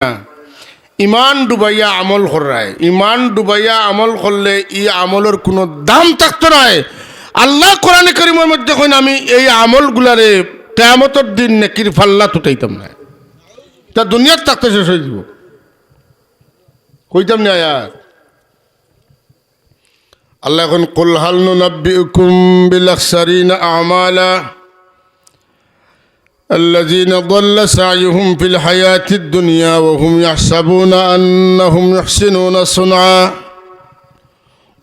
ইমান ডুবাইয়া আমল করায়, ইমান ডুবাইয়া আমল করলে এই আমলের কোনো দাম থাকতো নাই। আল্লাহ কোরআনে কারীমের মধ্যে কইন আমি এই আমলগুলারে কিয়ামতের দিন নেকির ফাল্লা তুটাইতাম না, তা দুনিয়ার থাকতে শেষ হয়ে যাব, কইতাম না আয়াত। আল্লাহ এখন কুল হাল নুনাব্বিউকুম বিল আখসারিনা আমালা الذين ضل سعيهم في الحياة الدنيا وهم يحسبون أنهم يحسنون صنعا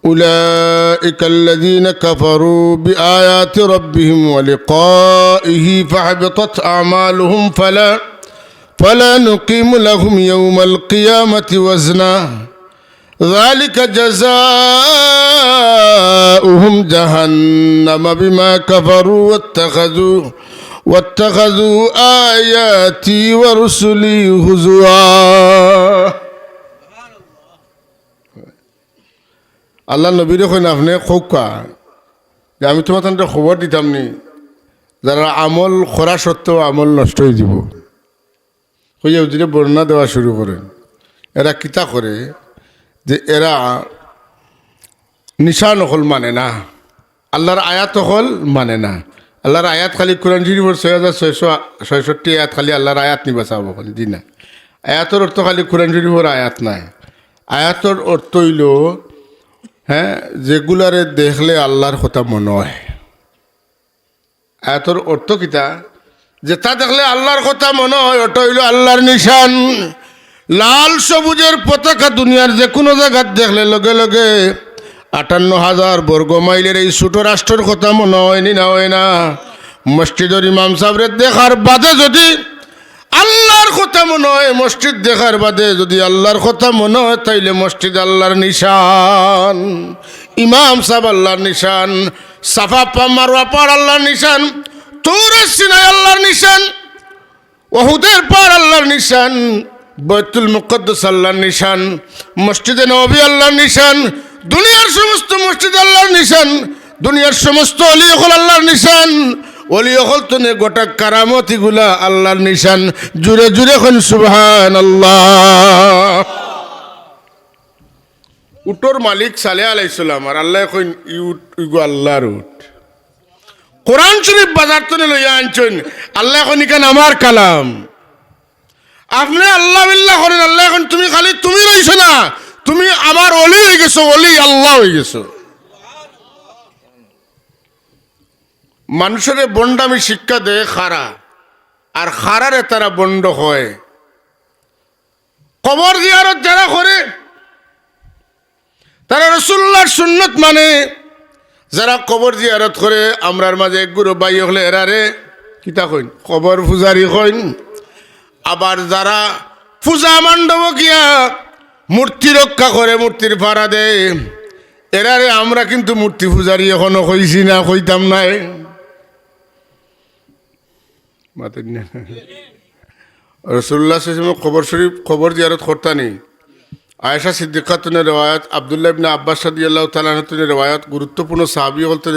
أولئك الذين كفروا بآيات ربهم ولقائه فحبطت أعمالهم فلا نقيم لهم يوم القيامة وزنا ذلك جزاؤهم جهنم بما كفروا واتخذوا آياتي ورسلي هزوا। আল্লাহ নবীর কইন আপনি খোকা যে আমি তোমার খবর দিতাম নি যারা আমল করা সত্ত্বেও আমল নষ্ট হয়ে যাব। কইয়া যদি বর্ণনা দেওয়া শুরু করেন, এরা কিতা করে যে এরা নিশান হল মানে না, আল্লাহর আয়াত হল মানে না। আল্লাহর আয়াত খালি কোরআন শরীফের 6666 আয়াত খালি আল্লাহর আয়াত নিবা চাব খালি দি না। আয়াতর অর্থ খালি কোরআন শরীফের আয়াত নাই, আয়াতর অর্থ হইল যেগুলারে দেখলে আল্লাহর কথা মনে হয়। আয়াতর অর্থ কিতা, যেটা দেখলে আল্লাহর কথা মনে হয় ওটা হইল আল্লাহর নিশান। লাল সবুজের পতাকা দুনিয়ার যে কোনো জায়গায় দেখলে লগে লগে 58,000 বর্গ মাইলের এই ছোট রাষ্ট্রের কথা মনে হয়নি না হয় না। মসজিদের ইমাম সাহেবের দেখার বাদে যদি আল্লাহর কথা মনে হয়, মসজিদ দেখার বাদে যদি আল্লাহর কথা মনে হয়, তাইলে মসজিদ আল্লাহর নিশান, ইমাম সাহেব আল্লাহর নিশান, সাফা মারওয়া পার আল্লাহর নিশান, তুরের সিনায় আল্লাহর নিশান, ওহুদের পার আল্লাহর নিশান, বাইতুল মুকদ্দাস আল্লাহর নিশান, মসজিদে নববী আল্লাহর নিশান, দুনিয়ার সমস্ত মসজিদ আল্লাহর নিশান, দুনিয়ার সমস্ত ওলি হল আল্লাহর নিশান। ওলি হল তো নে গোটা কারামতিগুলা আল্লাহর নিশান। জুড়ে জুড়ে এখন সুবহানাল্লাহ। উটোর মালিক সালেহ আলাইহিস সালাম আর আল্লাহ এখন ইগো আল্লাহর উট। কোরআন শরীফ বাজার তো লইয়া আনছেন, আল্লাহ এখন ইখান আমার কালাম। আপনি আল্লাহ বিল্লাহ করেন, আল্লাহ এখন তুমি খালি তুমি রইছো না, তুমি আমার ওলি হয়ে গেছো, ওলি আল্লাহ হয়ে গেছো। মানুষের বন্ডামি শিক্ষা দেয় খারা, আর খারারে তারা বন্ড হয়। কবর জিয়ারত যারা করে তারা রাসূলুল্লাহর সুন্নত মানে। যারা কবর জিয়ারত করে আমরার মাঝে এক গুরু ভাই হলে এরারে কিতা কইন, কবর পূজারি কইন। আবার যারা পূজা মণ্ডপ গিয়া মূর্তি রক্ষা করে, মূর্তির ভাড়া দেয়, এরারে আমরা কিন্তু মূর্তি পূজারি এখনো কইছি না, কইতাম নাই। রাসূলুল্লাহ সাল্লাল্লাহু আলাইহি ওয়াসাল্লাম কবর শরীফ কবর জিয়ারত করতানি। আয়েশা সিদ্দিকাতুনের রেওয়ায়াত, আব্দুল্লাহ ইবনে আব্বাস রাদিয়াল্লাহু তাআলা আনহুর রেওয়ায়াত, গুরুত্বপূর্ণ সাহাবী বলতে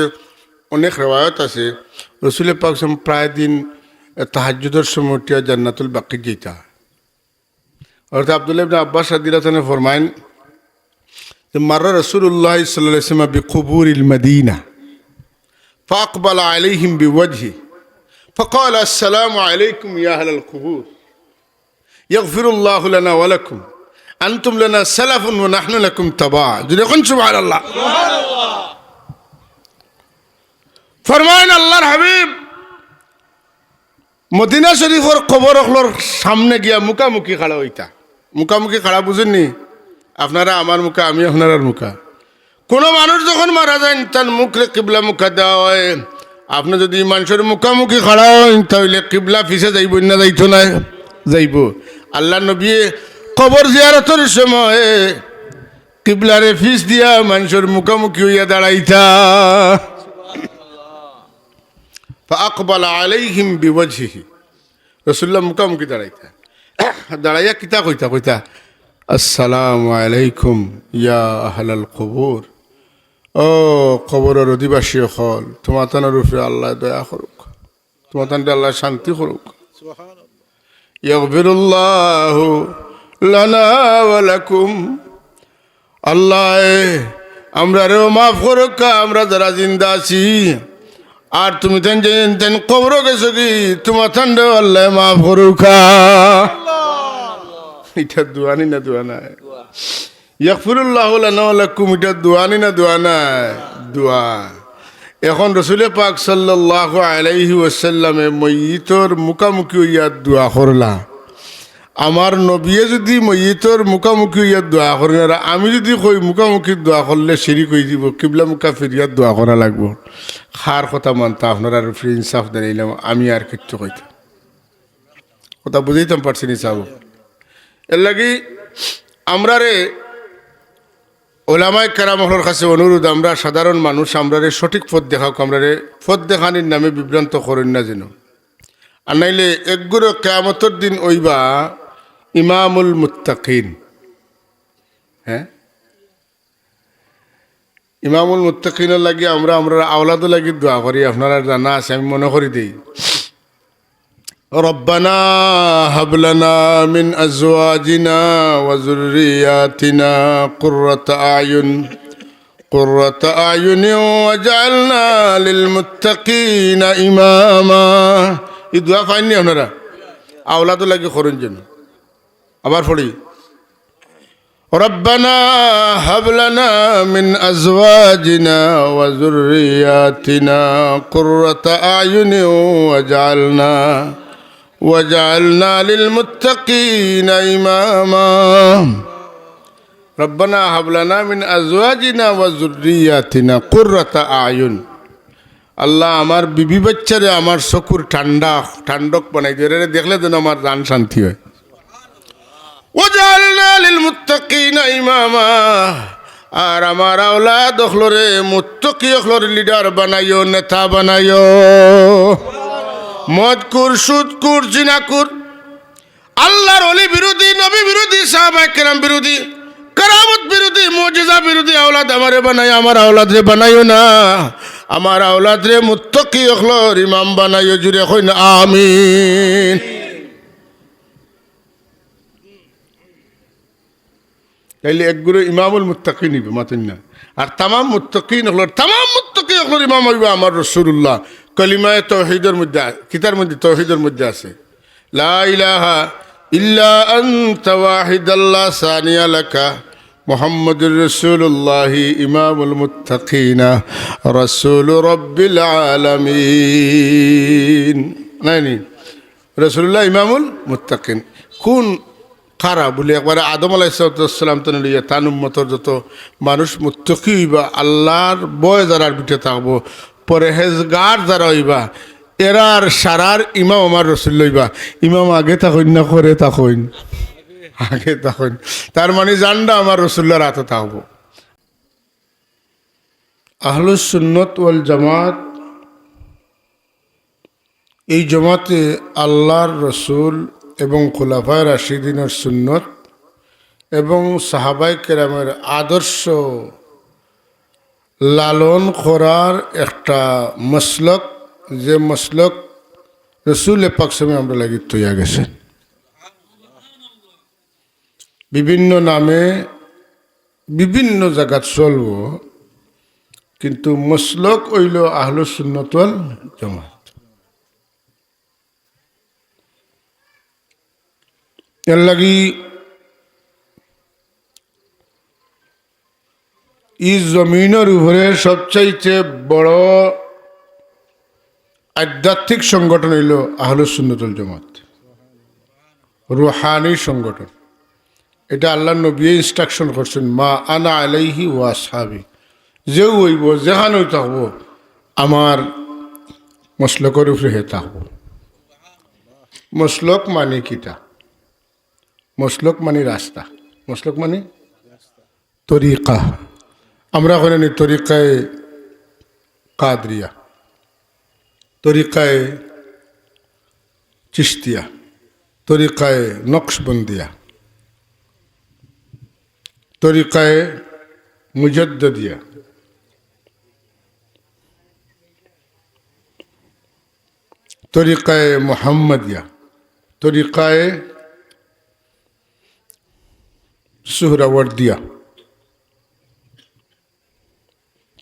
অনেক রেওয়ায়াত আছে। রাসূল পাক প্রায় দিন তাহাজ্জুদের সময় উঠিয়া জান্নাতুল বাকি যেতা। অর্থাৎ আব্দুল্লাহ ইবনে আব্বাস রাদিয়াল্লাহু তাআলা ফরমায়েন যে মাররা রাসূলুল্লাহ সাল্লাল্লাহু আলাইহি ওয়াসাল্লাম বিকুবুরিল মদিনা ফাকবালা আলাইহিম বিওয়াজহি فقال السلام عليكم يا أهل القبور يغفر الله لنا ولكم أنتم لنا سلف ونحن لكم تبع। যখন সুবহানাল্লাহ ফরমায়েন আল্লাহর হাবিব মদিনা শরীফের কবরগুলোর সামনে গিয়া মুখামুখি খাড়া হইতা। মুখামুখি খাড়া বুঝেননি আপনারা, আমার মুখা আমি আপনার মুখা। কোনো মানুষ যখন মারা যায় তার মুখে কিবলা মুখা দেওয়া হয়। আপনি যদি মানুষের মুখামুখি খাড়া হয় তাহলে কিবলা পিছে যাইব না, যাইতো না, যাইব। আল্লাহ নবী কবর জিয়ারতের সময় কিবলারে ফিস দিয়া মানুষের মুখামুখি হইয়া দাঁড়াইতা। ফাকবালা আলাইহিম বিওয়াজহিহি, রাসূলুল্লাহ মুখামুখি দাঁড়াইতা। দাঁড়াইয়া কিতা কইতা কইতা আসসালামু আলাইকুম ইয়া আহলাল কুবুর, ও কবরের অধিবাসী হল, তোমার তানের উপরে আল্লাহ দয়া করুক, তোমার তানটা আল্লাহ শান্তি করুক। ইয়াগফিরুল্লাহু লানা ওয়া লাকুম। আল্লাহ আমরা রেও মাফ করুক, আমরা যারা জিন্দা আছি আর তুমি তেন তেন কবর গেছো কি তোমার ঠান্ডা আল্লাহ মাফ করুক। এটা দোয়ানি না দোয়া নাই? ইয়াগফিরুল্লাহু লানা ওয়া লাকুম, এটা দোয়ানি না দোয়া নাই? দোয়া। এখন রসুলে পাক সাল্লাল্লাহু আলাইহি ওয়াসাল্লামে ময়িতর মুখামুখি হইয়া দোয়া করলা। আমার নবীয়ে যদি ময়িতর মুখামুখি হইয়া দোয়া করেন আর আমি যদি কই মুখামুখি দোয়া করলে শিরিক হয়ে দিব, কিবলা মুখা ফিরিয়া দোয়া করা লাগবো। খার কথা মানতা আপনার আর ফ্রি ইনসাফ দাঁড়াইলাম, আমি আর কিচ্ছু কইতাম কথা বুঝাইতাম পারছি নি চাবো। এর লাগি আমরা রে ওলামায়ে কেরামহলের কাছে অনুরোধ, আমরা সাধারণ মানুষ, আমরা রে সঠিক পথ দেখাও, আমরা রে পথ দেখানির নামে বিভ্রান্ত করেন না যেন। আর নাইলে একগুলো কিয়ামতের দিন ওইবা ইমামুল মুত্তাকিন। হ্যাঁ, ইমামুল মুত্তাকিনের লাগি আমরা আওলাদও লাগি দোয়া করি, আপনারা জানা আছে, আমি মনে করি দিই। রব্বানা হাবলানা মিন আজওয়াজিনা ওয়া যুররিয়াতিনা কুররাতা আয়ুন ওয়াজআলনা লিল মুত্তাকিনা ইমামা। এই দোয়া পাইনি আপনারা? আওলাদও লাগি করেন যেন। আবার পড়ি, রব্বানা হাবলানা মিন আজওয়াজিনা ওয়া যুররিয়াতিনা কুররাতা আয়ুন ওয়াজআলনা লিল মুত্তাকিনা ইমামা। রব্বানা হাবলানা মিন আজওয়াজিনা ওয়া যুররিয়াতিনা কুররাতা আয়ুন। আল্লাহ আমার বিবি বাচ্চারে আমার চকুর ঠান্ডক বানাই দিয়ে দেখলে যেন আমার জান শান্তি হয়। ওয়াজআলনা লিল মুত্তাকিনা ইমামা। আর আমার আওলাদ হলরে মুত্তাকি হলরে লিডার বানাইও, নেতা বানাইও। মদকুর, সুদকুর, জিনাকুর, আল্লাহর ওলি বিরোধী, নবী বিরোধী, সাহাবায়ে কেরাম বিরোধী, কারামত বিরোধী, মুজিজা বিরোধী আওলাদ আমারে বানাই, আমার আওলাদ রে বানাইও না। আমার আওলাদ রে মুত্তাকি হলর ইমাম বানাইও। জুড়ে কই না আমিন। তাইলে একগুলো ইমামুল মুত্তাকিন নিবে মাতেন না। আর তামাম মুত্তাকিন হলর ইমাম হইবা আমার রাসূলুল্লাহ। কলিমায়ে তাওহীদের মধ্যে, কিতার মধ্যে তাওহীদের মধ্যে আছে, লা ইলাহা ইল্লা আনতা ওয়াহিদাল্লা সানিয়া লাকা মুহাম্মাদুর রাসূলুল্লাহ ইমামুল মুত্তাকিনা রাসূল রাব্বিল আলামিন। নাইনি রাসূলুল্লাহ ইমামুল মুত্তাকিন কোন কারা বলে একবারে আদম আলাইহিস সালাম তো নিয়ে তান উম্মতর যত মানুষ মুত্তাকি হইবা, আল্লাহর বয় যারার বিটে থাকবো, পরহেজগার যারা হইবা, এরার সারার ইমাম আমার রসুল লইবা। ইমাম আগে থাকুন না করে থাকুন, আগে থাকুন। তার মানে জানডা আমার রসুল্লাহর হাতে থাকবো। আহলুস সুন্নাত ওয়াল জামাত, এই জমাতে আল্লাহর রসুল এবং খুলাফায়ে রাশিদিনের সুন্নত এবং সাহাবায়ে কেরামের আদর্শ লালন করার একটা মসলক, যে মসলক রসুল পাক সময় আমরা লাগি তৈয়া গেছে। বিভিন্ন নামে বিভিন্ন জায়গাত চলব, কিন্তু মসলক হইল আহলুস সুন্নাত ওয়াল জামাত। এর লাগি এই জমিনের উপরে সবচাইতে বড় আধ্যাত্মিক সংগঠন হইল আহলুস সুন্নাত ওয়াল জামাত, রুহানি সংগঠন। এটা আল্লাহ নবী ইনস্ট্রাকশন করছেন, মা আনা আলাইহি ওয়া আসহাবি, যেও হইব যেখানেও থাকবো আমার মসলকের উপরে হে থাকবো। মসলক মানে কিটা? মসলক মানে রাস্তা, মসলক মানে তরিকা। আমরা ওখানে তরিকায় কাদরিয়া, তরিকায় চিশতিয়া, তরিকায় নকশবন্দিয়া, তরিকায় মুজদ্দিদিয়া, তরিকায় মুহাম্মদিয়া, তরিকায় সুহরাওয়ার্দিয়া,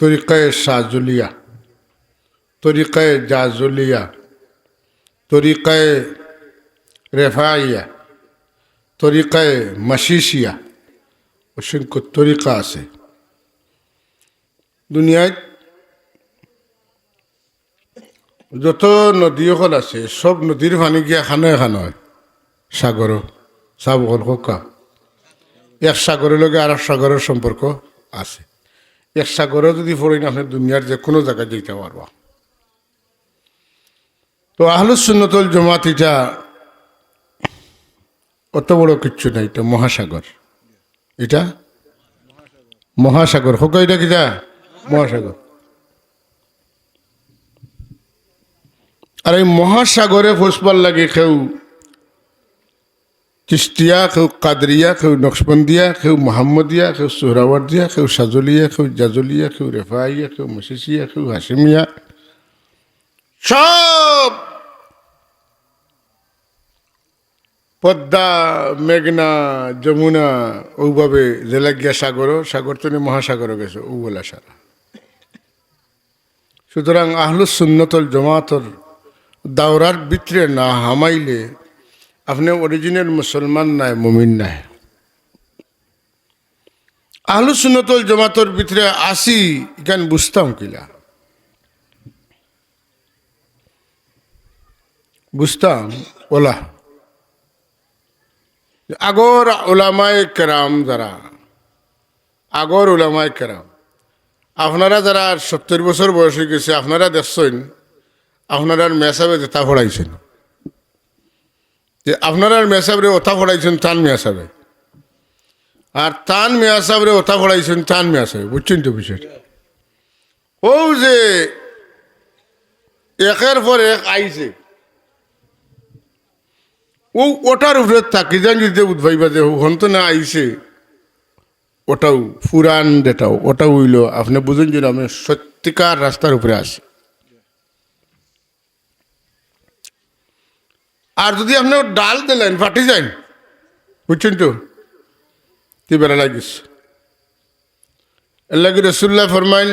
তরিকায় শাহজুলিয়া, তরিকায় জাজুলিয়া, তরিকায় রেফাইয়া, তরিকায় মাসিসিয়া, অসংখ্য তরিকা আছে দুনিয়ায়। যত নদী অকল আছে সব নদীর পানি গিয়া খানো খানয় সাগর সাব অকল কোকা। এক সাগরের লগে আর এক সাগরের সম্পর্ক আছে। এক সাগরে যদি পড়ি না আপনি দুনিয়ার যে কোনো জায়গায় যেতে পারবা। তো আহলুস সুন্নাত ওয়াল জামাত এটা অত বড় কিচ্ছু না, এটা মহাসাগর। এটা মহাসাগর হোক, এটা কিটা মহাসাগর। আর এই মহাসাগরে ফসবার লাগে কেউ চিস্তিয়া, কেউ কাদরিয়া, কেউ নকশবন্দিয়া, কেউ মোহাম্মদিয়া, কেউ সোহরাওয়ার্দিয়া, কেউ সাজলিয়া, কেউ জাজলিয়া, কেউ রেফাইয়া, কেউ মসিসিয়া, কেউ হাসিমিয়া, সব পদ্মা, মেঘনা, যমুনা ওইভাবে জেলা গিয়া সাগর, সাগর তো মহাসাগর গেছে ওগুলা সারা। সুতরাং আহলুস সুন্নাত ওয়াল জামাতর দাওরার ভিতরে না হামাইলে আপনি অরিজিনাল মুসলমান নাই, মুমিন নাই। আহলুস সুন্নাত ওয়াল জামাতর ভিতরে আসি এখান বুঝতাম কিলা, বুঝতাম ওলা আগর ওলামায়ে কেরাম, যারা আগর ওলামায়ে কেরাম, আপনারা যারা 70 বছর বয়স হয়ে গেছে, আপনারা দেখছেন আপনারা মেসাবে যেটা পড়াইছেন, যে আপনারা মেসাবরে ওথা পড়াইছেন তান মেসাবে, আর তান মেসাবরে ওথা পড়াইছেন তান মেসাবে, বুঝছেন তো বিষয়টা? ও যে একের পর এক আইছে ও ওটার উপরে থাকি যান যদি উদ্ভাইবা যে হন্ত না আইছে, ওটাও পুরান যেটাও ওটাও হইল আপনি বুঝুন যে আমি সত্যিকার রাস্তার উপরে আসি। আর যদি আপনি ডাল দিলেন ফাটি যান, বুঝছেন তো কি বেড়া লাগিস। এর লাগে রাসূলুল্লাহ ফরমাইন,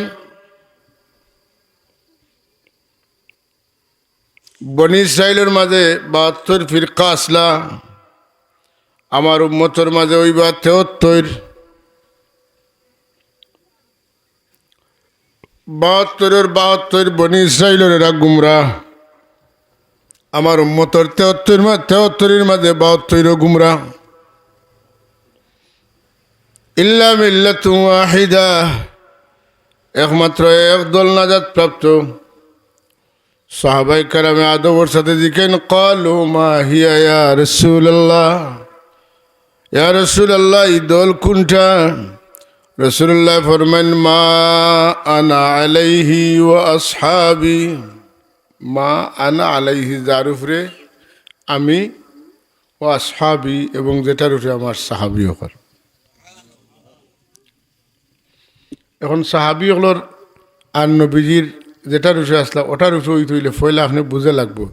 বনি ইসরাইলের মাঝে 72 ফিরকা আসলা, আমার উম্মতের মাঝে ওইবা 73, 72 বনি ইসরাইলের এরা গুমরা, আমার উম্মতের 73 মাঝে 72 গুমরা। ইল্লা মিল্লাতুন ওয়াহিদা, একমাত্র এক দল নাজাত প্রাপ্ত। সাহাবায়ে কেরামে আদবের সাথে জিজ্ঞেন, ক্বালু মা হিয়া ইয়া রাসূলুল্লাহ, ইয়া রাসূলুল্লাহ এই দল কোনটা? রাসূলুল্লাহ ফরমান, মা আনা আলাইহি ওয়া আসহাবি, মা আনা আলাইহি যার উপরে আমি, ও আসহাবি এবং যেটার উপরে আমার সাহাবি হল। এখন সাহাবি হলর আর নবীজির যেটার উপরে আসলা ওটার উপরে ওই তৈলে ফইলে আপনি বুঝে লাগবো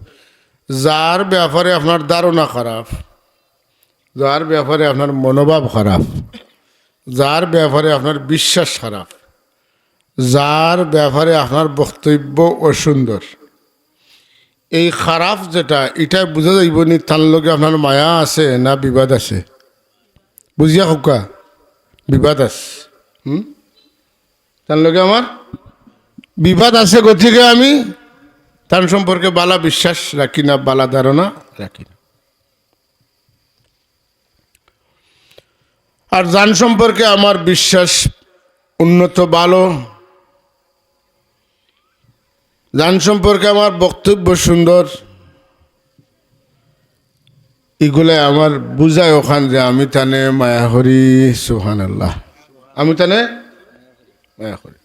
যার ব্যাপারে আপনার ধারণা খারাপ, যার ব্যাপারে আপনার মনোভাব খারাপ, যার ব্যাপারে আপনার বিশ্বাস খারাপ, যার ব্যাপারে আপনার বক্তব্য অসুন্দর, এই খারাপ যেটা এটা বুঝা যাইব নি তার লগে আপনার মায়া আছে না বিবাদ আছে। বুঝিয়া হোকা বিবাদ আছে, তার লগে আমার বিবাদ আছে, গতিকে আমি তার সম্পর্কে বালা বিশ্বাস রাখি না, বালা ধারণা রাখি না। আর যান সম্পর্কে আমার বিশ্বাস উন্নত ভালো, যান সম্পর্কে আমার বক্তব্য সুন্দর, এগুলো আমার বুঝায় ওখান যে আমি তানে মায়া করি। সুবহানাল্লাহ, আমি তানে মায়া করি।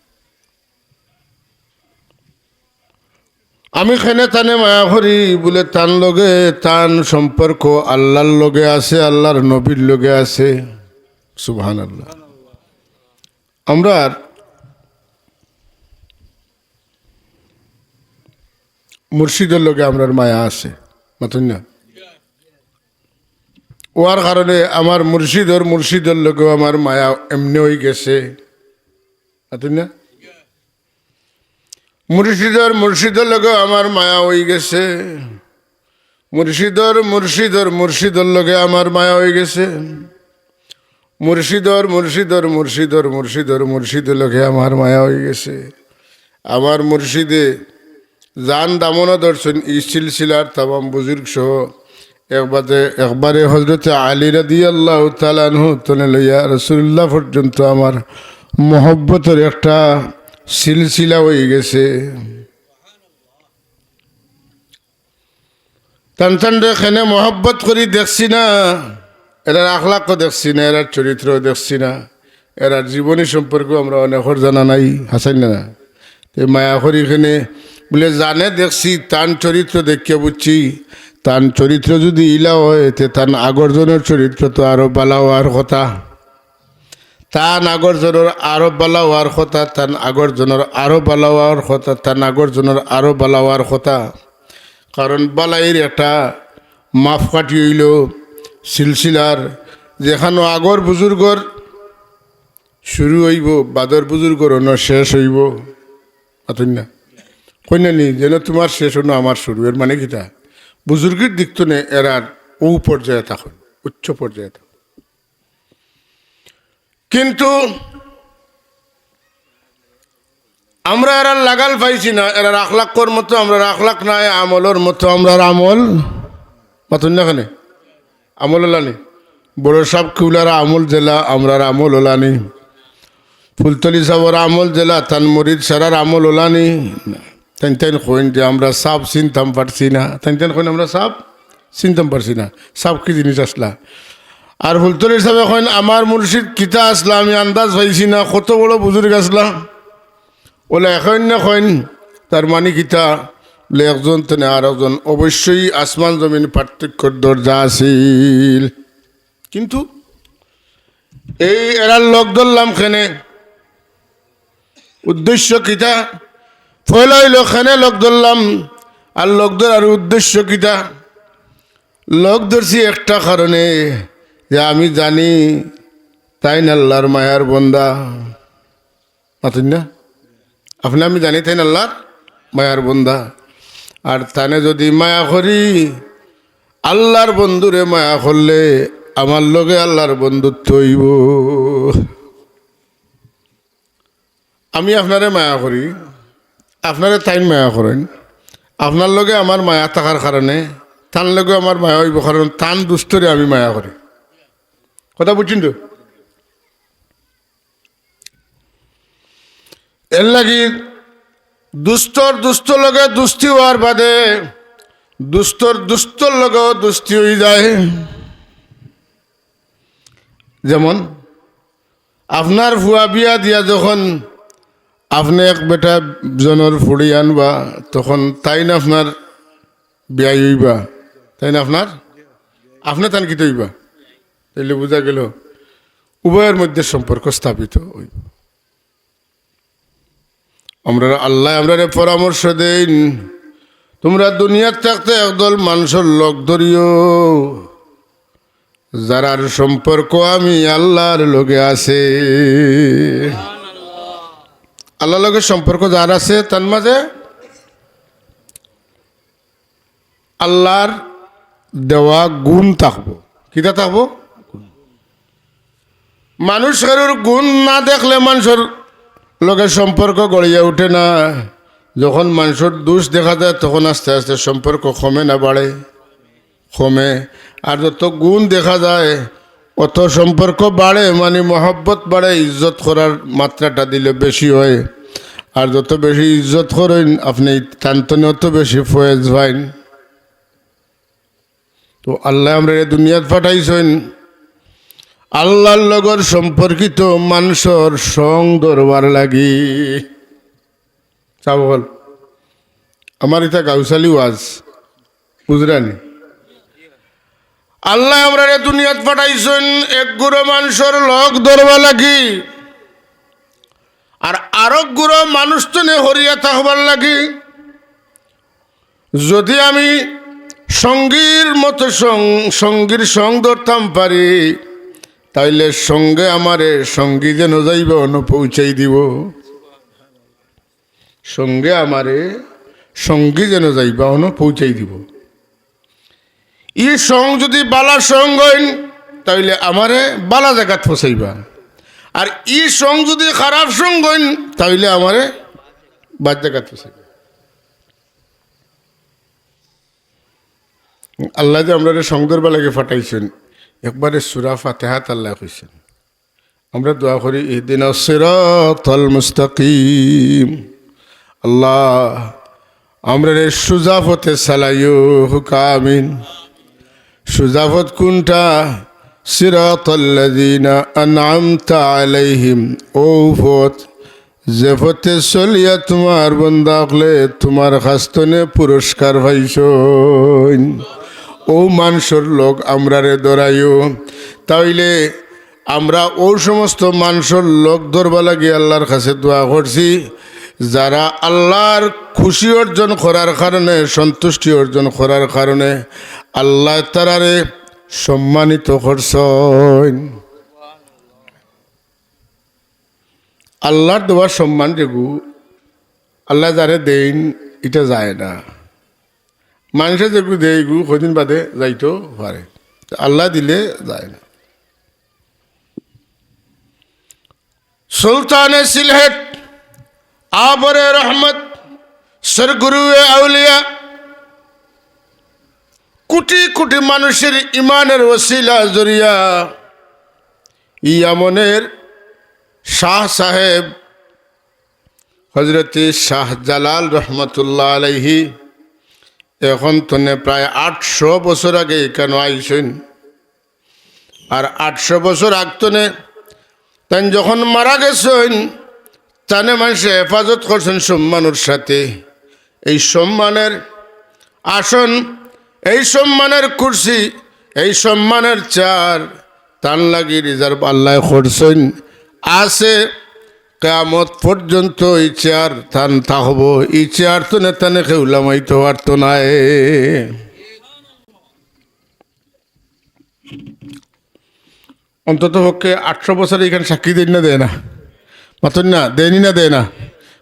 আমি খেনে তানে মায়া করি বলে তান লগে তান সম্পর্ক আল্লাহর লগে আছে, আল্লাহর নবীর লগে আছে। সুবহানাল্লাহ। আমরা মুর্শিদের লগে আমরার মায়া আছে, মাতুন না? ওয়ার কারণে আমার মুর্শিদর লোকেও আমার মায়া এমনি হয়ে গেছে না মুর্শিদর লোকেও আমার মায়া হয়ে গেছে মুর্শিদর লোকে আমার মায়া হয়ে গেছে মুর্শিদর লোকে আমার মায়া হয়ে গেছে আমার মুর্শিদে জান দামনা দর্শন ই সিলসিলার তামাম বুজুর্গ সহ একবারে হজরতে আলী রাদিয়াল্লাহু তাআলা আনহু তনে লইয়া রাসূলুল্লাহ পর্যন্ত আমার মহব্বতের একটা সিলসিলা হয়ে গেছে টানটানরে এখানে মহব্বত করি দেখছি না এরার আখলাকও দেখছি না এরার চরিত্র দেখছি না এরার জীবনী সম্পর্কে আমরা অনেকের জানা নাই হাসাই না মায়া করি এখানে বলে জানে দেখছি তান চরিত্র দেখিয়া বুঝছি তান চরিত্র যদি ইলা হয় তে তান আগরজনের চরিত্র তো আরো বালা হওয়ার কথা তান আগরজনের আরো বালা হওয়ার কথা তান আগরজনের আরো বালা হওয়ার কথা তান আগরজনের আরো বালা হওয়ার কথা কারণ বালাইয়ের একটা মাপকাঠি হইল সিলসিলার যেখানে আগর বুজুর্গর শুরু হইব বাদর বুজুর্গর অন্য শেষ হইব অতই না কইনা নি যেন তোমার শেষ হনো আমার শুরু এর মানে কিটা বুজুর্গের দিক তো নে এরার ও পর্যায়ে থাকুন উচ্চ পর্যায়ে থাকুন কিন্তু আমরা এরার লাগাল পাইছি না এরার আখলাকর মতো আমরা আখলাক নাই আমলের মতো আমরা আমল মাতুন না খানে আমল ওলানি বড় সব কিউলারা আমল জেলা আমরার আমল ওলানি ফুলতলি সাবর আমল জেলা তান মরিদ সারার আমল ওলানি তেন কইন যে আমরা সাপ চিনতাম পারছি না তেন কইন আমরা সাপ চিনতাম পারছি না সাপ কি জিনিস আসলা আর ফুলতলির সাহেব কইন আমার মুর্শিদ কিতা আসলা আমি আন্দাজ পাইছি না কত বড় বুজুর্গ আসলা ওলা এখন না কইন তার মানে কিতা বলে একজন তেনে আর একজন অবশ্যই আসমান জমিন পার্থক্যর দরজা আছিল কিন্তু এই এরার লোক ধরলাম খেনে উদ্দেশ্য কিতা ফলাইল খানে লোক ধরলাম আর লোক ধর আর উদ্দেশ্য কিতা লোক ধরছি একটা কারণে যে আমি জানি তাই না আল্লাহর মায়ার বন্দা পাতেন না আপনি আমি জানি তাই না আল্লাহর মায়ার বন্দা আর তানে যদি মায়া করি আল্লাহর বন্ধুরে মায়া করলে আমার লগে আল্লাহর বন্ধুত্ব হইব আমি আপনারে মায়া করি আপনারে তাইন মায়া করেন আপনার লগে আমার মায়া থাকার কারণে তার লগে আমার মায়া হইব কারণ তান দুস্তরে আমি মায়া করি কথা বুঝছেন তো এর লাগি দুষ্ট লগে দুস্তি হওয়ার বাদে দুস্তর লগেও দুস্তি হয়ে যায় যেমন আপনার ফুয়া বিয়া দিয়া যখন আপনি এক বেটা জনের ফুড়ি আনবা তখন তাই না আপনার বিয়াই হইবা তাই না আপনি তান কি হইবা তাইলে বোঝা গেল উভয়ের মধ্যে সম্পর্ক স্থাপিত হইব আমরা আল্লাহ আমরা পরামর্শ দেন তোমরা দুনিয়ার থাকতে একদল মানুষের লোক ধরিও যারার সম্পর্ক আমি আল্লাহর লগে আছে আল্লাহর লগে সম্পর্ক যার আছে তার মাঝে আল্লাহর দেওয়া গুণ থাকবো কিটা থাকবো মানুষের গুণ না দেখলে মানুষের লগে সম্পর্ক গড়িয়ে ওঠে না যখন মানুষের দোষ দেখা যায় তখন আস্তে আস্তে সম্পর্ক কমে না বাড়ে কমে আর যত গুণ দেখা যায় অত সম্পর্ক বাড়ে মানে মহব্বত বাড়ে ইজ্জত করার মাত্রাটা দিলে বেশি হয় আর যত বেশি ইজ্জত করেন আপনি তান্তনে অত বেশি ফয়েজ পাইন তো আল্লাহ আমরা দুনিয়াত পাঠাইছেন আল্লাহর লগর সম্পর্কিত মানুষের সং দরবার লাগি চাবল আমার এটা গাউসালি ওয়াজ বুঝরানি আল্লাহ আমরা দুনিয়াত পাঠাইছেন এক গুরো মানুষের লগ দরবার লাগি আর আরেক গুরো মানুষ তো নে হরিয়া থাকবার লাগি যদি আমি সঙ্গীর মতো সঙ্গীর সঙ্গ ধরতাম পারি, তাইলে সঙ্গে আমারে সঙ্গী যেন যাইব অন পৌঁছাই দিব। সঙ্গে আমারে সঙ্গী যেন যাইবা অন পৌঁছাই দিব। ই সঙ্গ যদি বালা সঙ্গ হইন তাইলে আমারে বালা জায়গাত ফসাইবা, আর ই সঙ্গ যদি খারাপ সঙ্গ হইন তাইলে আমারে বাদ জায়গাত ফসাইবা। আল্লাহ যে আমরা সঙ্গের বেলাকে ফাটাইছেন, একবারে সূরা ফাতিহাত আল্লাহ কইছেন। আমরা দোয়া করি ইহদিনাস সিরাতাল মুস্তাকিম। আল্লাহ আমরা সোজা পথে চালাইও হুকামিন। সোজা পথ কোনটা? সিরাতাল্লাযীনা আন'আমতা আলাইহিম। ও পথ যে পথে চলিয়া তোমার বান্দা হলে তোমার হাস্তনে পুরস্কার পাইছইন, ও মানুষের লোক আমরারে ধরাইও। তাইলে আমরা ও সমস্ত মানুষের লোক ধরবা লাগে আল্লাহর কাছে দোয়া করছি, যারা আল্লাহর খুশি অর্জন করার কারণে, সন্তুষ্টি অর্জন করার কারণে আল্লাহ তারারে সম্মানিত করছেন। আল্লাহর দেওয়া সম্মান যেগু আল্লাহ যারে দেন এটা যায় না। মানুষের যেগু দেয় গু কদিন বাদে যাইতেও পারে, আল্লাহ দিলে যায় না। সুলতানে সিলহেট আবরে রহমত সরগুরুয়ে আউলিয়া, কোটি কোটি মানুষের ইমানের ওসিলা জরিয়া ইয়ামনের শাহ সাহেব হজরত শাহ জালাল রহমতুল্লাহ আলাইহি এখন তনে প্রায় 800 বছর আগে কেন আইসেন। আর 800 বছর আগতনে তাই যখন মারা গেছেন তানে মানুষে হেফাজত করছেন সম্মানের সাথে। এই সম্মানের আসন, এই সম্মানের কুরসি, এই সম্মানের চেয়ার তান লাগি রিজার্ভ আল্লাহ করছেন। আছে কিয়ামত পর্যন্ত এই চেয়ার তান থাকব। এই চেয়ার তো নেতানে কেউ লামাইতে পারতো না। অন্তত পক্ষে 800 বছর এখানে সাক্ষী দেন না দেয় না, মাতন না দেয়নি না দেয় না,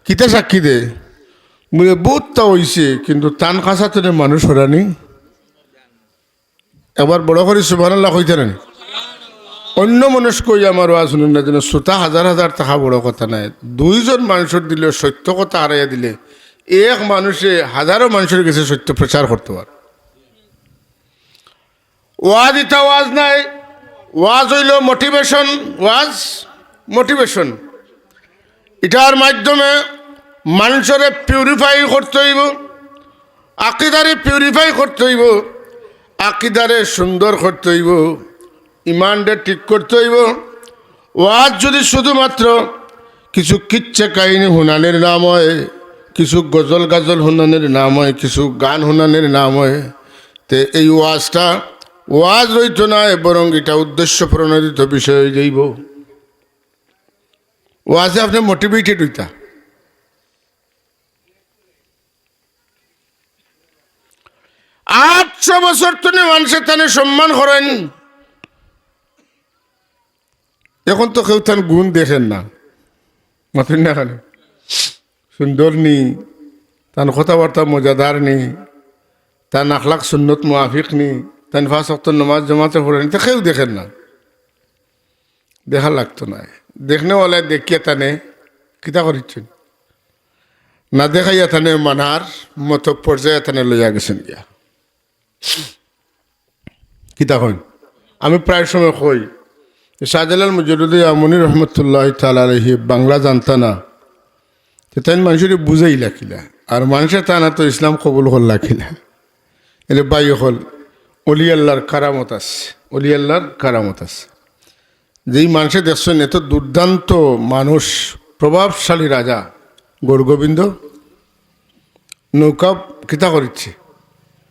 কিতা সাক্ষী দে বলে বহুতটা হইছে, কিন্তু তান কাছা তো মানুষ হরানি। এবার বড় করে সুবহানাল্লাহ কইতে না। অন্য মানুষ কই আমার ওয়াজ শুনুন না, যেন শ্রোতা হাজার হাজার টাকা বড় কথা নাই। 2 জন মানুষের দিলে সত্য কথা হারাইয়া দিলে এক মানুষে হাজারো মানুষের কাছে সত্য প্রচার করতে পারে। ওয়াজ ইটা ওয়াজ নাই, ওয়াজ হইল মোটিভেশন। ওয়াজ মোটিভেশন, এটার মাধ্যমে মানুষের পিউরিফাই করতে হইব, আকিদারে পিউরিফাই করতে হইব, আকিদারে সুন্দর করতে হইব, ইমানটা ঠিক করতে হইব। ওয়াজ যদি শুধুমাত্র কিছু কিচ্ছা কাহিনী হুনানের নাম হয়, কিছু গজল গাজল হুনানের নাম হয়, কিছু গান হুনানের নাম হয়, তে এই ওয়াজটা ওয়াজ রইত না, বরং এটা উদ্দেশ্য প্রণোদিত বিষয় হয়ে যাইব। ওয়াজে আপনি মোটিভেটেড হইতা। আটশো বছর তুমি মানুষের তানে সম্মান করেন, এখন তো কেউ তার গুণ দেখেন না, মাথুন না কেন সুন্দর নি, তার কথাবার্তা মজাদার নি, তার আখলাক সুন্নত মুআফিক নি, তার 5 ওয়াক্ত নামাজ জমাতে পড়েন, তা কেউ দেখেন না। দেখা লাগতো না, দেখনে ওলা দেখিয়া তানে কিতা করিচ্ছেন না, দেখাইয়া তানে মানার মতো পর্যায়ে তানে লইয়া গেছেন গিয়া। কিতা কইন আমি প্রায় সময় কই, শাহজালাল মুজাদ্দিদ আমনি রহমতুল্লাহ তাআলা আলাইহি বাংলা জানতা না, তাই মানুষের বুঝাই লাখিলা, আর মানুষের তা না তো ইসলাম কবুল হল লাখিলা। এলে বাই হল অলি আল্লাহর কারামত আছে, অলি আল্লাহর কারামত আছে। যেই মানুষে দেখছেন এত দুর্দান্ত মানুষ, প্রভাবশালী রাজা গৌরগোবিন্দ নৌকা কিতা করিচ্ছে,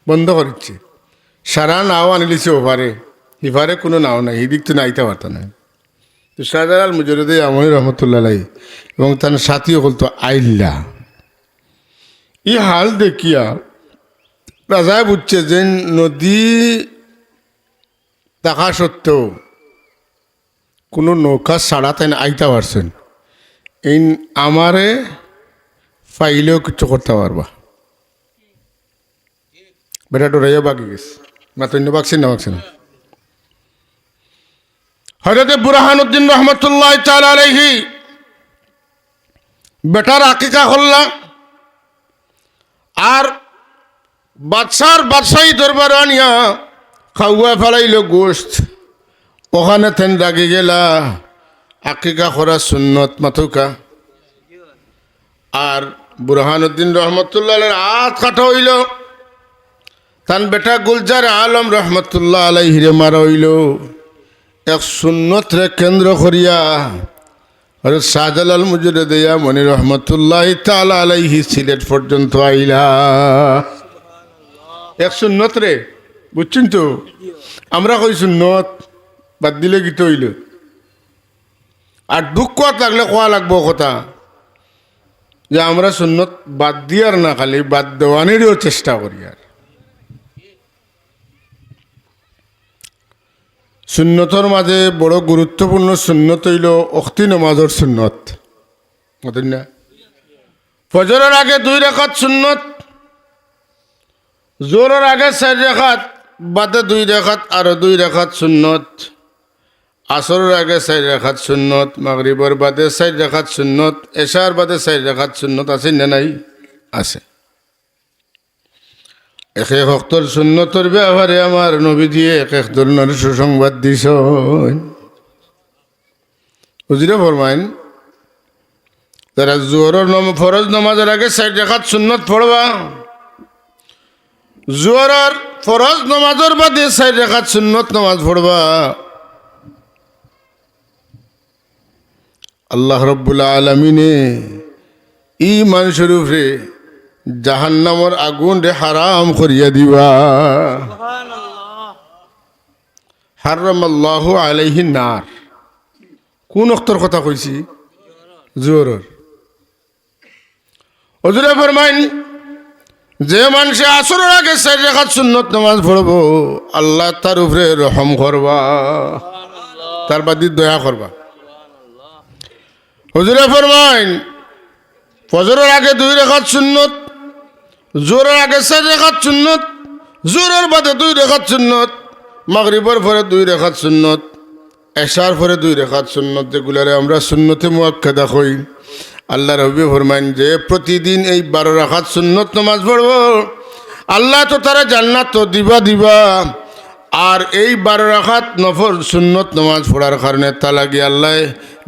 বন্ধ করিচ্ছে, সারা নাও আনিলিছে ওভারে, ইভারে কোনো নাও নাই, এই দিক তো নাইতে পারত না। তো শাহজালাল মুজাদ্দিদ আমনি রহমতুল্লাহ আলাইহি এবং তার সাথীও বলতো আইল্লা। ই হাল দেখিয়া রাজায় বুঝছে যে নদী দেখা সত্ত্বেও কোনো নৌকা ছাড়া তাই আইতে পারছেন, এই আমারে পাইলেও কিছু করতে পারবা। বেটা ডরাইয়া বাকি গেছে, মাতন্য বাকছেন না বাকছেন। হযরত বুরহানুদ্দিন রহমতুল্লাহ তাআলা আলাইহি বেটার আকিকা করলা, আর বাদশাহী দরবার আনিয়া খাওয়া ফেলাইল গোস্ত। ওখানে তেন ডাকি গেলা আকিকা করা সুন্নত মাথুকা। আর বুরহানুদ্দিন রহমতুল্লাহ হাত কাটা হইল, তান বেটা গুলজার আলম রহমতুল্লাহ আলাইহিরে মারা হইল। এক সুন্নত রে কেন্দ্র করিয়া আর শাহজালাল মুজরিদিয়া মনি রহমতুল্লাহ তাআলা আলাইহি সিলেট পর্যন্ত আইলা। এক সুন্নত রে, বুঝছেন তো? আমরা কই সুন্নত বাদ দিলে গীত হইল। আর দুঃখ লাগলে কোয়া লাগবো কথা যে আমরা সুন্নত বাদ দিয়ার না, খালি বাদ দেওয়ানেরও চেষ্টা করি। আর সুন্নতর মাঝে বড় গুরুত্বপূর্ণ সুন্নত হইল ওক্তি নমাজের সুন্নত। না, ফজরের আগে 2 রাকাত সুন্নত, জোহরের আগে 4 রাকাত, বাদে 2 রাকাত, আরো 2 রাকাত সুন্নত। আসরের আগে 4 রাকাত সুন্নত, মাগরিবের বাদে 4 রাকাত সুন্নত, এশার বাদে 4 রাকাত সুন্নত। আছে না নাই? আছে। এক এক ওয়াক্তের সুন্নতর ব্যাপারে আমার নবী দিয়ে এক এক ধরনের সুসংবাদ দিছ। বুঝলে ফরমাইন, যারা জোহরের ফরজ নামাজের আগে 4 রাকাত সুন্নত পড়বা, জোহরের ফরজ নামাজের বাদে 4 রাকাত সুন্নত নামাজ পড়বা, আল্লাহ রাব্বুল আলামিনে ই মানুষের উপরে জাহান্নামের আগুন রে হারাম করিয়া দিবা। হারামাল্লাহু আলাইহি নার। কোন ওয়াক্তের কথা কইছি? জোহরের। হুজুরে ফরমাইন, যে মানুষ আসরের আগে 4 রাকাত সুন্নত নামাজ পড়বো, আল্লাহ তার উপরে রহম করবা, তার বাদি দয়া করবা। হুজুরে ফরমাইন, ফজরের আগে 2 রাকাত সুন্নত, জোহরের আগে 4 রাকাত সুন্নত, জোহরের বাদে 2 রাকাত সুন্নত, মাগরিবের পরে 2 রাকাত সুন্নত, এশার পরে 2 রাকাত সুন্নত, যেগুলারে আমরা সুন্নতে মুআক্কাদা কই। আল্লাহ রাব্বি ফরমাইন যে প্রতিদিন এই 12 রাকাত সুন্নত নামাজ পড়ব, আল্লাহ তো তারা জান্নাত তো দিবা। আর এই 12 রাকাত নফল সুন্নত নামাজ পড়ার কারণে তা লাগি আল্লাহ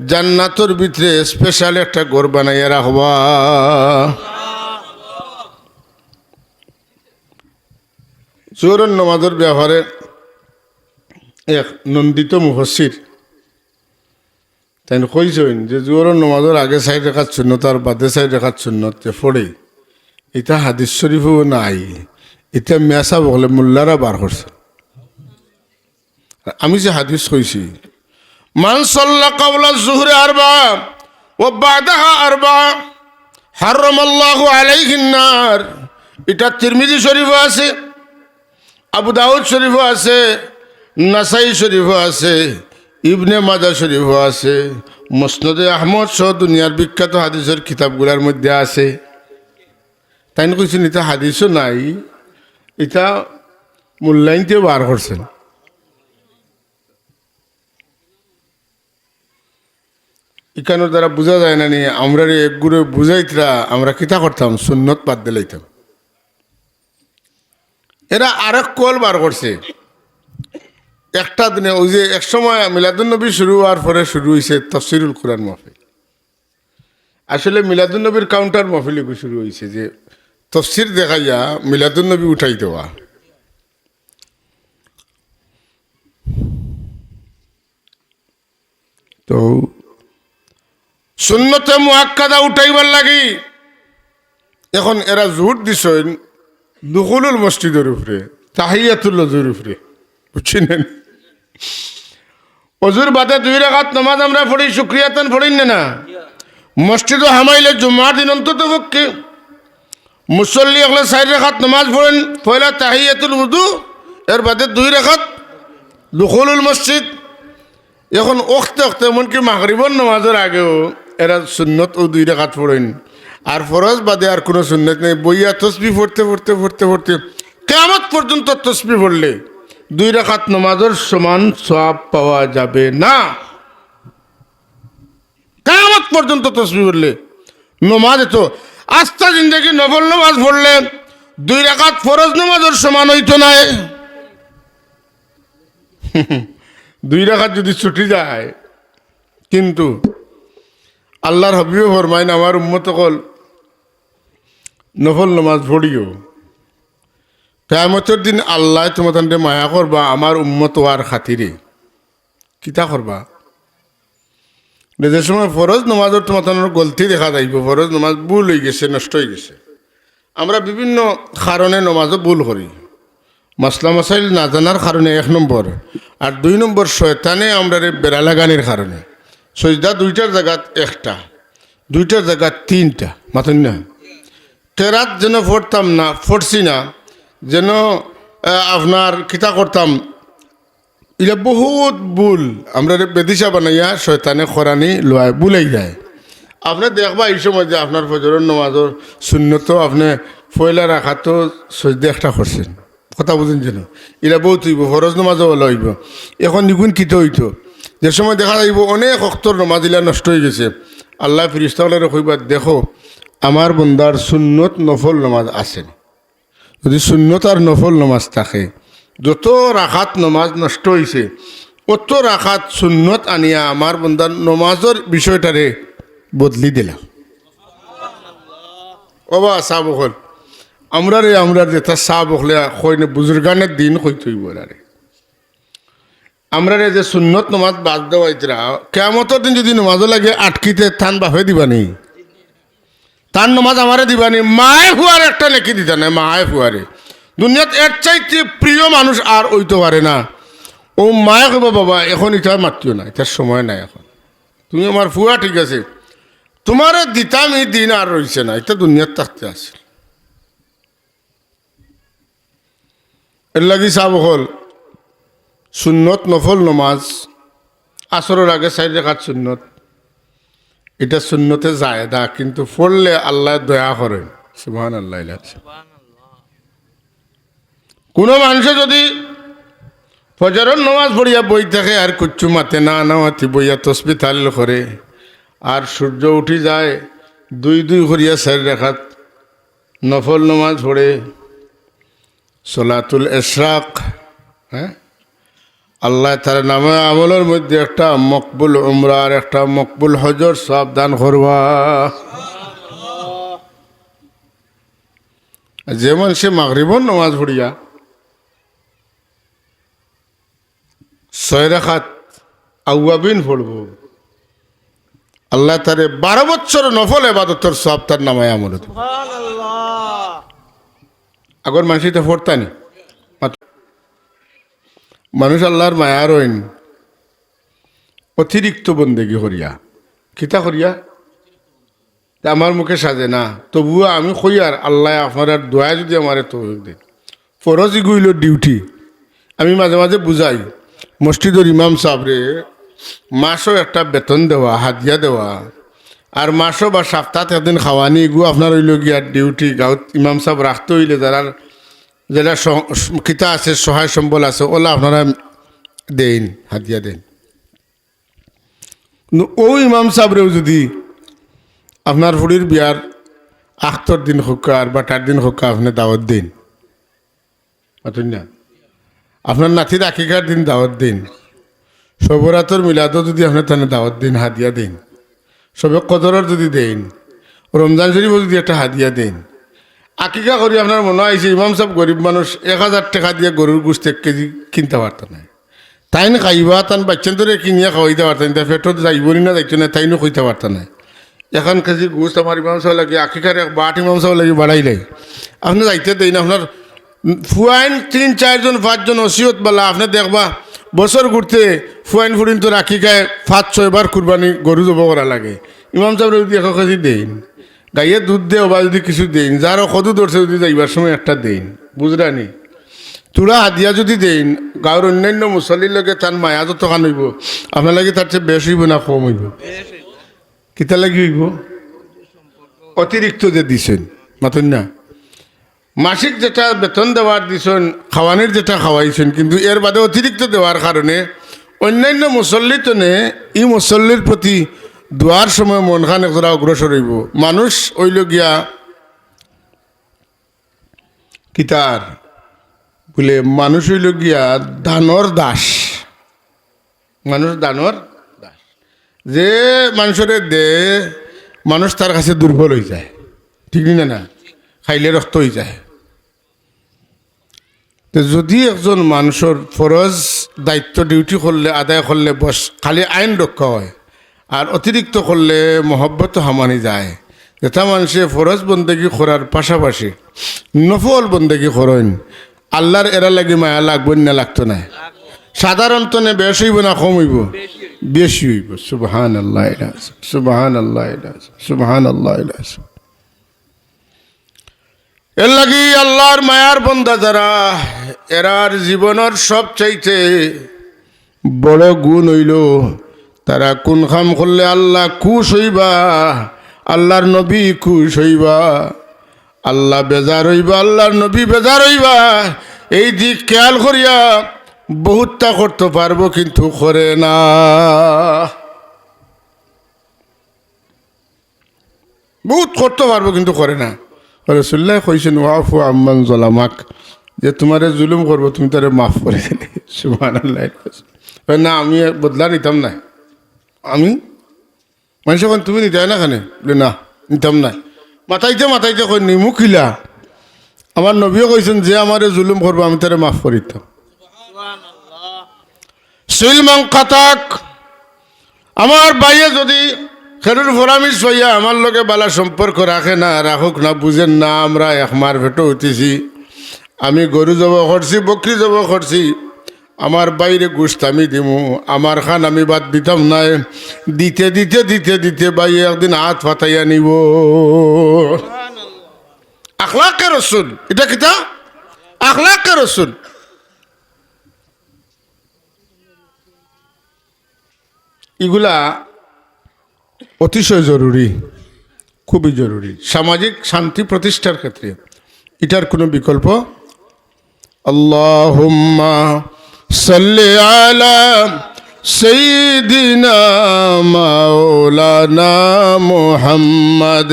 জান্নাতের ভিতরে স্পেশাল একটা ঘর বানাইয়া রাখবা। জোহরের নামাজের ব্যাপারে এক নন্দিত মুফাসসির তাই কইছেন যে জোহরের নামাজের আগে 4 রাকাত সুন্নত আর বাদে 4 রাকাত সুন্নত যে পড়ে, এটা হাদিস শরীফও নাই, এটা মেসা বলে মোল্লারা বার করছে। আমি যে হাদিস কইছি, মান সাল্লা ক্বাবলা যুহরি 4 ওয়া বাদাহা 4 হারামাল্লাহু আলাইহিন নার। এটা তিরমিজি শরীফও আছে, আবু দাউদ শরীফও আছে, নাসাই শরীফও আছে, ইবনে মাজাহ শরীফও আছে, মুসনাদে আহমদ সহ দুনিয়ার বিখ্যাত হাদিসের কিতাবগুলোর মধ্যে আছে। তাই কইছেন এটা হাদিসও নাই, এটা মূল্যায়নতে বার করছেন। এখানোর দ্বারা বোঝা যায় না নি আমরা একগুলো বুঝাইতরা আমরা কিতা করতাম, সুন্নত বাদ দিলাইতাম। এরা আরেক কল বার করছে একটা দিনে। ওই যে এক সময় মিলাদুন্নবী শুরু হওয়ার পরে শুরু হয়েছে তাফসিরুল কুরআন মাহফিল। আসলে মিলাদুন্নবীর কাউন্টার মাহফিল শুরু হয়েছে যে তফসির দেখাইয়া মিলাদুন্নবী উঠাই দেওয়া। তো সুন্নতে মুআক্কাদা উঠাইবার লাগি এখন এরা জোর দিছেন দুখুলুল মসজিদের উপরে, তাহিয়াতুল ওযুর উপরে, বুঝছেন? ওযুর বাদে 2 রাকাত নামাজ আমরা পড়ি, শুকরিয়াতান পড়ি না। মসজিদে হামাইলে জুমার দিন অন্তত পক্ষে মুসল্লি হলে 4 রাকাত নামাজ পড়েন, পয়লা তাহিয়াতুল উযু, এর বাদে 2 রাকাত দুখুলুল মসজিদ। এখন ওখতে ওখতে এমনকি মাগরিবর নামাজের আগেও এরা সুন্নত ও 2 রাকাত পড়েন। আর ফরজ বাদে আর কোনো সুন্নত নেই। বইয়া তসবিহ পড়তে পড়তে পড়তে পড়তে কিয়ামত পর্যন্ত তসবিহ পড়লে 2 রাকাত নামাজের সমান সওয়াব পাওয়া যাবে না। কিয়ামত পর্যন্ত তসবিহ পড়লে নমাজ তো আস্থা জিন্দগি নফল নামাজ পড়লে 2 রাকাত ফরজ নামাজের সমান হইতো না। 2 রাকাত যদি ছুটি যায়, কিন্তু আল্লাহর হাবিব ফরমাইন আমার উম্মত সকল নফল নামাজ পড়িও, কিয়ামতের দিন আল্লাহ তোমাদের মায়া করবা আমার উম্মত হওয়ার খাতিরে। কিতা করবা? যে সময় ফরজ নামাজের তোমাদের গলতি দেখা যাইব, ফরজ নামাজ ভুল হয়ে গেছে, নষ্ট হয়ে গেছে। আমরা বিভিন্ন কারণে নামাজও ভুল করি। মাসলা মাসাইল না জানার কারণে 1 নম্বর, আর 2 নম্বর শয়তানে আমরা বেড়া লাগানির কারণে। সজদা 2টার জায়গাত 1টা, 2টার জায়গাত 3টা, মাথুন না। কেরাত যেন পড়তাম না, পড়ছি না, যেন আপনার কিতা করতাম, এটা বহুত ভুল। আমরা বেদিশা বানাইয়া শয়তানে খরানি লয় ভুলাই যায়। আপনি দেখবা এই সময় যে আপনার ফজরের নামাজের সুন্নত আপনি ফয়লা রাখা তো সজদা 1টা করছেন, কথা বুঝেন যেন এটা বহুত হইব, ফরজ নামাজও ভালো হইব। এখন নিগুণ কিতে হইতো, যে সময় দেখা যাইব অনেক অক্তর নামাজ ইলা নষ্ট হয়ে গেছে, আল্লাহ ফিরিস্তাওয়ালারে কইবা দেখো আমার বন্দার সুন্নত নফল নামাজ আছে। যদি সুন্নত আর নফল নামাজ থাকে, যত রাখাত নামাজ নষ্ট হয়েছে অত রাখাত সুন্নত আনিয়া আমার বন্দার নমাজের বিষয়টারে বদলি দিলাম। ওবা সাহ বকল আমরা যেটা সাহ বকলে কইনে বুজুর্গানের দিন কইতই বলারে আমরা যে সুন্নত নমাজ বাদ দেওয়াইতরা কিয়ামতের দিন যদি নমাজও লাগে আটকিতে থান বাফে দিবানি, তার নমাজ আমারে দিবানি। মায়ে ফুয়ারে একটা নেকি দিতা না, মায়ে ফুয়ারে দুনিয়াত এর চাইতে প্রিয় মানুষ আর ওইতে পারে না। ও মায়ে কব বাবা এখন এটা মাতিও না, এটার সময় নাই, এখন তুমি আমার ফুয়া ঠিক আছে, তোমার দিতাম এই দিন আর রয়েছে না, এটা দুনিয়ার থাকতে আছে। এর লাগি সাব হল সুন্নত নফল নমাজ আসরের আগে 4 রাকাত সুন্নত, এটা সুন্নতে জায়েদা, কিন্তু পড়লে আল্লাহ দয়া করেন। সুবহানাল্লাহ। কোনো মানুষে যদি ফজরের নামাজ পড়িয়া বই থাকে আর কুচ্ছু মাতে না নামাতি বইয়া তসবি তালিল করে, আর সূর্য উঠি যায় 2 করিয়া 4 রাকাত নফল নামাজ পড়ে, সলাতুল ইশরাক, হ্যাঁ, আল্লাহ তার নামে আমলের মধ্যে একটা মকবুল উমরা আর একটা মকবুল হজর সব দান করবা। যেমন সে মাগরিবর নামাজ পড়িয়া 6 রাকাত আউয়াবিন পড়ব, আল্লাহ তারে 12 বছর নফল ইবাদতের সব তার নামে আমল। আগর মানুষ তো পড়তানি, মানুষ আল্লাহর মায়ার হইন অতিরিক্ত বন্দেগি করিয়া, কিতা করিয়া আমার মুখে সাজে না, তবুও আমি কই আর আল্লাহ আপনার দোয়া যদি আমার তৌফিক দেন। ফরজ ইগুইল ডিউটি, আমি মাঝে মাঝে বুঝাই মসজিদের ইমাম সাহেবরে মাসও একটা বেতন দেওয়া, হাদিয়া দেওয়া, আর মাসও বা সপ্তাহে একদিন খাওয়ানি, এগু আপনার হইল গিয়া ডিউটি। গাঁত ইমাম সাহেব রাখতে হইলে যারা যেটা কিতা আছে সহায় সম্বল আছে ওলা আপনারা দেন, হাদিয়া দেন। ও ইমাম সাহেবরেও যদি আপনার ফুড়ির বিয়ার 8 দিন হোকা আর বা 4 দিন হোকা আপনি দাওয়াত দিন, না আপনার নাতির আকিকার দিন দাওয়াত দিন, সবরাতর মিলাদও যদি আপনার তানে দাওয়াত দিন, হাদিয়া দিন, সবে কদরের যদি দেন, রমজান শরীফও যদি একটা হাদিয়া দেন, আকিকা করি আপনার মনে হয়েছে ইমাম সাহেব গরিব মানুষ 1000 টাকা দিয়ে গরুর গোস্ত 1 কেজি কিনতে পারত না, তাই না খাইবা তান বাচ্চান ধরে কিনিয়া খাওয়াইতে পারতেন, তাই পেটত যাইবনি না যাইতো না, তাই না কইতে পারত না। 1 কেজি গোস্ত আমার ইমাম সাহেব লাগে, আকিকার 1 বাট ইমাম সাহেব লাগে বাড়াইলে আপনি যাইতে দেন। আপনার ফুয়াইন 3-4 জন 5 জন ওসিয়ত বলা আপনি দেখবা বছর ঘুরতে ফুয়াইন ফুরিন তো আকিকায় 5-6 বার কুরবানি গরু জব করা লাগে। ইমাম সাহেব যদি 1 কেজি দেন, গাইয়ে দুধ দে বা যদি কিছু দেন, যারও কদু ধরছে যদি যাইবার সময় একটা দেন, বুঝরানি তুরা হাদিয়া যদি দেন, গাঁর অন্যান্য মুসল্লির লগে তার মায়া যতখান হইব, আপনার লাগে তার চেয়ে বেশ হইব না কম হইব? কিতা লাগি হইব? অতিরিক্ত যে দিছেন মাতন না, মাসিক যেটা বেতন দেওয়ার দিছেন, খাওয়ানির যেটা খাওয়াইছেন, কিন্তু এর বাদে অতিরিক্ত দেওয়ার কারণে অন্যান্য মুসল্লি তো নে এই মুসল্লির প্রতি দোয়ার সময় মন খান একজোড়া অগ্রসর হইব। মানুষ হইল গিয়া কিতার বলে, মানুষ হইল গিয়া দানর দাস। মানুষ দানর দাস, যে মানুষের দে মানুষ তার কাছে দুর্বল হয়ে যায়, ঠিক না? না খাইলে রক্ত হয়ে যায়। তো যদি একজন মানুষের ফরজ দায়িত্ব ডিউটি করলে আদায় করলে বস খালি আইন রক্ষা হয়, আর অতিরিক্ত করলে মহব্বত হামানি যায়। যেটা মানুষে ফরজ বন্দেগি করার পাশাপাশি নফল বন্দেগি করেন, আল্লাহর এরা লাগি মায়া লাগবে না? লাগতো না? সাধারণত নে বেশ হইব না কম হইব? বেশি হইব। সুবহান আল্লাহ, সুবহান আল্লাহ, সুবহান আল্লাহ। এর লাগি আল্লাহর মায়ার বন্দা যারা, এরার জীবনের সব চাইতে বড় গুণ হইল তারা কোন কাম করলে আল্লাহ খুশ হইবা, আল্লাহর নবী খুশ হইবা, আল্লাহ বেজার হইবা, আল্লাহর নবী বেজার হইবা, এই দিক খেয়াল করিয়া বহুতটা করতে পারবো কিন্তু করে না। বহুত করতে পারবো কিন্তু করে না। রাসূলুল্লাহ কইছেন ওয়াফু আম্মান যালামাক, যে তোমারে জুলুম করবো তুমি তারে মাফ করে দিলে। সুবহানাল্লাহ। না আমি বদলা নিতাম না, আমি মানুষ এখন তুমি নিতে হয় না খানে বলে না নিতাম না, মাথাইতে মাথাইতে কই নিমু খিলা। আমার নবীও কইছেন যে আমারে জুলুম করবো আমি তারে মাফ করে দিতাম। সিলমাং কাতাক, আমার বাইয়ে যদি খেরুর ফরামিশ হইয়া আমার লগে বালা সম্পর্ক রাখে না, রাখুক না, বুঝেন না আমরা একমার ভেটো হইতেছি, আমি গরু জব করছি, বকরি জব করছি, আমার বাইরে গোস্ত আমি দিমু, আমার খান আমি বাদ দিতাম না। দিতে দিতে দিতে দিতে বাইয়ে একদিন হাত ফাটাইয়া নিব। আখলাকে রসুল, এটা কিতা? আখলাকে রসুল। এগুলা অতিশয় জরুরি, খুবই জরুরি সামাজিক শান্তি প্রতিষ্ঠার ক্ষেত্রে, এটার কোনো বিকল্প। আল্লাহুম্মা সাল্লি আলা সাইয়্যিদিনা মাওলানা মুহাম্মদ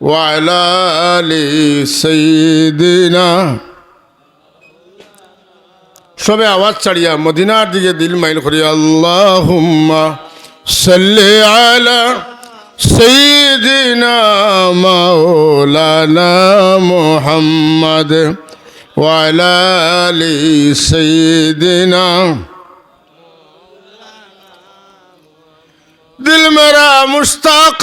ওয়া আলা আলি সাইয়্যিদিনা। সবে আওয়াজ ছাড়িয়া মদিনার দিকে দিল মাইল করি, আল্লাহুম্মা সাল্লি আলা সাইয়্যিদিনা মাওলানা মুহাম্মদ ওয়া আলা আলি সাইয়্যিদিনা। দিল মেরা মুশতাক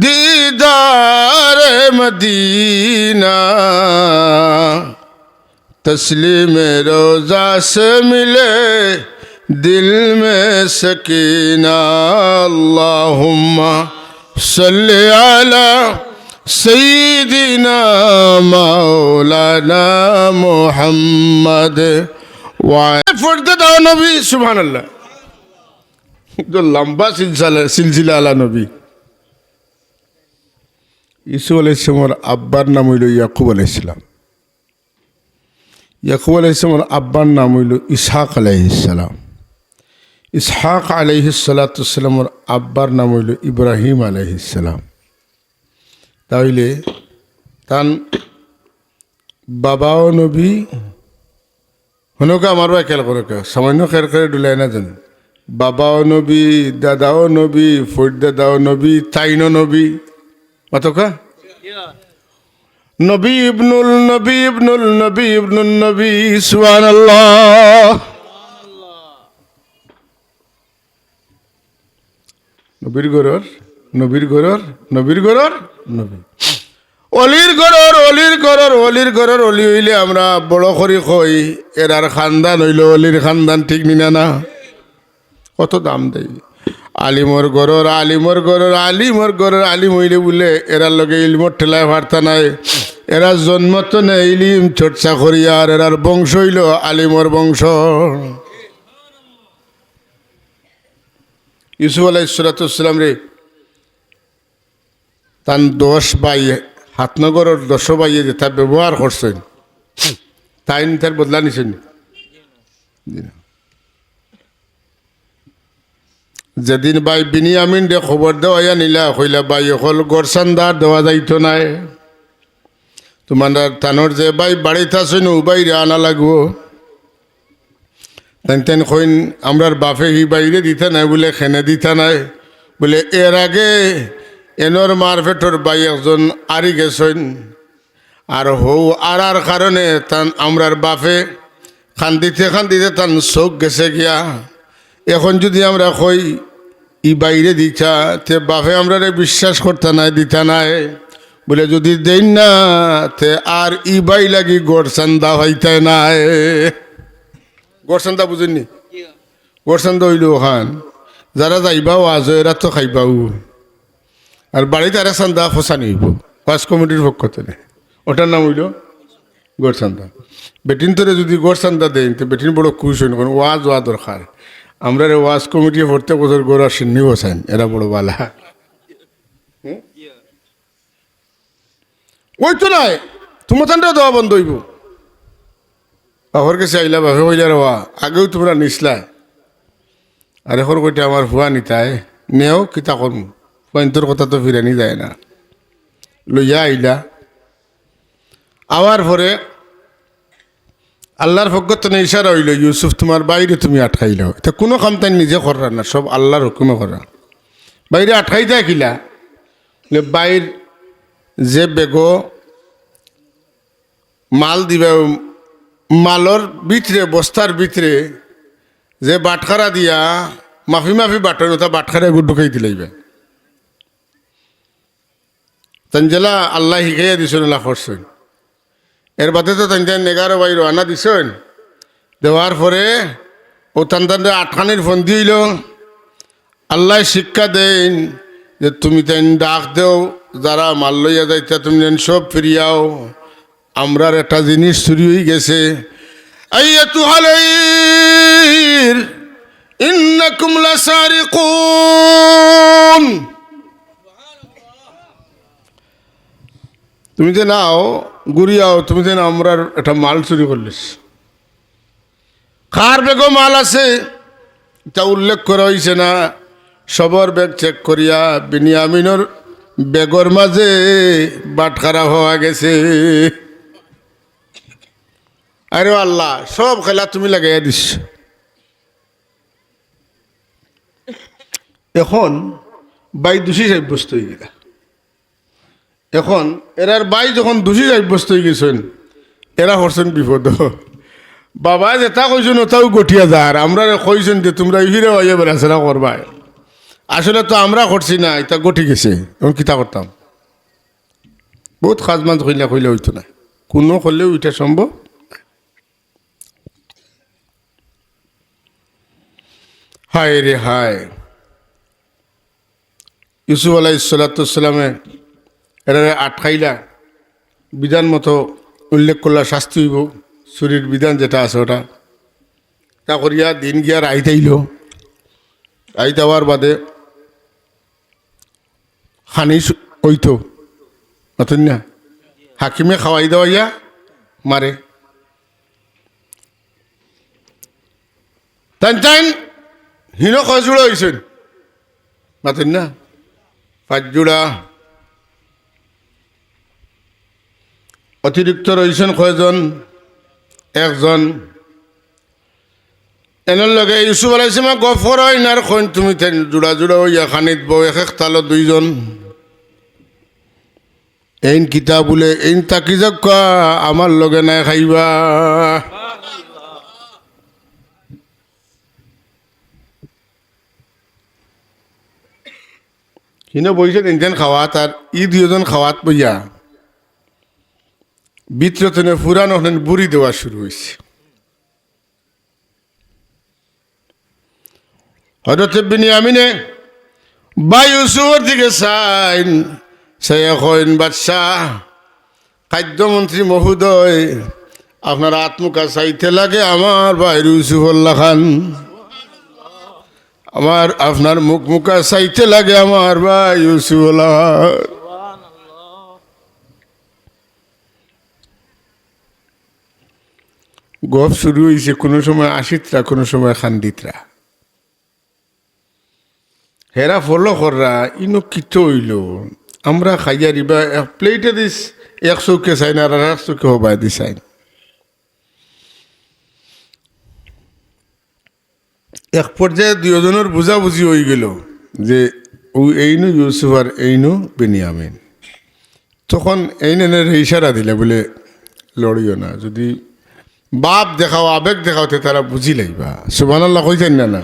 दीदार मदीना, तस्लीम रोज़ा से मिले दिल में सकीना। अल्लाहुम्मा सल्ली अला सय्यिदिना मौलाना मुहम्मद फर्दे दाओ नबी। सुभान अल्लाह। जो लंबा सिलसिला आला नबी। ইসু আলাইহিসসালামের আব্বার নাম হইল ইয়াকুব আলাইহিসসালাম। ইয়াকুব আলাইহিসসালামের আব্বার নাম হইল ইসহাক আলাইহিসসালাম। ইসহাক আলাইহিসসালামের আব্বার নাম হইল ইব্রাহিম আলাইহিসসালাম। তাহলে তান বাবাও নবী হনুকা আমারও খেয়াল করে সামান্য খেয়াল করে ডুলাই না জানেন। বাবাও নবী, দাদাও নবী, ফৈর দাদাও নবী, তাইনো নবী, অতকা নবী ইবনুল নবী ইবনুল নবী ইবনুল নবী। সুবহানাল্লাহ। নবীর গরর নবীর গরর নবীর গরর নবী, অলির গরর অলির গরর অলির গরর অলি হইলে আমরা বড় করি কই এরার খানদান হইল অলির খানদান, ঠিক নিনা না? কত দাম দেয়। আলিমর গরর আলিমর গরর আলিমর গরর আলিম হইলে বলে এরার লগে ইলমর ঠেলায় ভার্তা নাই এরা জন্ম তো নেই ইলিম চর্চা করিয়া আর এরার বংশ হইল আলিমর বংশ ইউসুফ আলাইহিসসালাম রে তান 10 ভাই হাতনগরের 10 ভাইয়ে যে তা ব্যবহার করছেন তাই তার বদলা নিছেন যেদিন ভাই বিনিয়ামিন রে খবর দেওয়া নিলা কইলা ভাই হল গরসান্দার দেওয়া যাইতো নাই তোমার তানোর যে ভাই বাড়িতে আসেন ও বাইরে আনা লাগবো তেন কইন আমরার বাপে হি বাইরে দিতে নাই বলে খেনে দিতে নাই বলে এর আগে এনর মারফেটর ভাই একজন আরি গেছেন আর হৌ আর কারণে তান আমরার বাপে খান্দিতে তান চোখ গেছে গিয়া এখন যদি আমরা কই ই বাইরে দিতা তে বাপে আমরা বিশ্বাস করতে নাই দিতা নাই বলে যদি দেন না তে আর ই বাই লাগি গড়সান্দা হইতে নাই গড়সান্দা বুঝেননি গড়সান্দা হইল ওখান যারা যাইবাও আজ এরা তো খাইবাও আর বাড়িতে আর সান্দা ফসানি হইব পাঁচ কমিটির পক্ষ থেকে ওটার নাম হইল গড়সান্দা বেটিন তোরে যদি গড়সান্দা দেন তো বেটিন বড় খুশ হইন কারণ ওয়াজ ওয়া দরকার আমরা ওয়াজ কমিটি প্রত্যেক বছর গোড়া সিন্নি বসাইন এরা বড় বালা ওই তো নাই তোমার তানটাও দেওয়া বন্ধ হইব বাপর কাছে আইলা বাপে হইলা রেওয়া আগেও তোমরা নিসলা আর এখন কইটা আমার হুয়া নিতাই নেও কিতা করম পয়েন্টর কথা তো ফিরানি যায় না লইয়া আইলা আওয়ার পরে আল্লাহর ভগতনে ইশারা হইল ইউসুফ তোমার বাইরে তুমি আটকাইল এটা কোনো কাম তাই নিজে করা না সব আল্লাহর হুকুমে করা বাইরে আটকাই যায় কিলা বাইর যে বেগ মাল দিবে মালর ভিতরে বস্তার ভিতরে যে বাটখারা দিয়া মাফি বাটন ওটা বাটখারা ঢুকাই দিলাইবে তঞ্জেলা আল্লাহ শিখাইয়া দিছেন আল্লাহ করছেন এর বাদে তো তাই 11 ভাই রানা দিছেন দেওয়ার পরে ও তান্তানরে আটখানির ফোন দিল আল্লাহ শিক্ষা দেন যে তুমি তাই ডাক দেও যারা মাল লইয়া যাইতা তুমি সব ফিরিয়াও আমরার একটা জিনিস চুরি হয়ে গেছে আইয়াতুহালাইর ইন্নাকুম লাসারিকুন তুমি যে নাও গুড়িয়াও তুমি যে না আমরার একটা মাল চুরি করলিস কার বেগও মাল আছে তা উল্লেখ করা হয়েছে না সবর বেগ চেক করিয়া বিনিয়ামিনর বেগর মাঝে বাটখারা হওয়া গেছে আরে আল্লাহ সব খেলা তুমি লাগাইয়া দিস এখন বাই দোষী সাব্যস্ত হয়ে গেলা এখন এরার বাই যখন দোষী সাব্যস্ত হয়ে গেছেন এরা করছেন বিপদ বাবা যেটা কইছেন ওটাও গঠিয়া যার আমরা কইছেন যে তোমরা ফিরে হইয়া বেড়াচেরা করবা আসলে তো আমরা করছি না এটা গঠি গেছে এখন কিতা করতাম বহুত খাজমান কইলে হইতো না কোনো করলেও এটা সম্ভব হায় রে হায় ইউসুফ আলাইহিসসালামে এরা আটকাইলা বিধান মতো উল্লেখ করলা শাস্তি হইব চুরির বিধান যেটা আছে ওটা তা করিয়া দিন গিয়ার আইতাইল আইতাওয়ার বাদে খানি ওইতো নতুন না হাকিমে খাওয়াই দেওয়াইয়া মারে টান হিনো কজোড়া হয়েছেন নতুন না 5 জোড়া অতিরিক্ত রয়েছেন কয়জন একজন এনার লগে ইউসুফ আলাইহিসসালাম গফর হয় না কইন তুমি জোড়া হইয়া খানিত বউ এক তালো 2 জন এইন কিতা বলে এইন তাকি যাক আমার লগে নাই খাইবা হিনো বইছে তিনজন খাওয়াত আর 2 জন খাওয়াত বইয়া বিত্রতনে পুরানো বুড়ি দেওয়া শুরু হয়েছে হযরত বিনিয়ামিনে বা ইউসুফের দিকে চাইন, সে এখন বাদশাহ খাদ্যমন্ত্রী মহোদয়, আপনার আত্মকা চাইতে লাগে আমার ভাই ইউসুফুল্লাহ খান, আমার আপনার মুখা চাইতে লাগে আমার ভাই ইউসুফুল্লাহ। গপ শুরু হয়েছে কোনো সময় আশিতরা, কোনো সময় খান্দিতরা। হেরা ফলো কররা ইনো কিত হইল, আমরা খাইয়া দিবা এক প্লেটে দিস, এক চৌকে চাই না, আর এক চৌকে হবাই দি চাই। এক পর্যায়ে দুজনের বুঝাবুঝি হয়ে গেল যে এইনু ইউসুফ আর এইনু বেনিয়ামিন। তখন এইনের ইশারা দিলে বলে লড়িও না, যদি বাপ দেখাও আবেগ দেখাওতে তারা বুঝি লাগবা। সুবহানাল্লাহ কইছেন না? না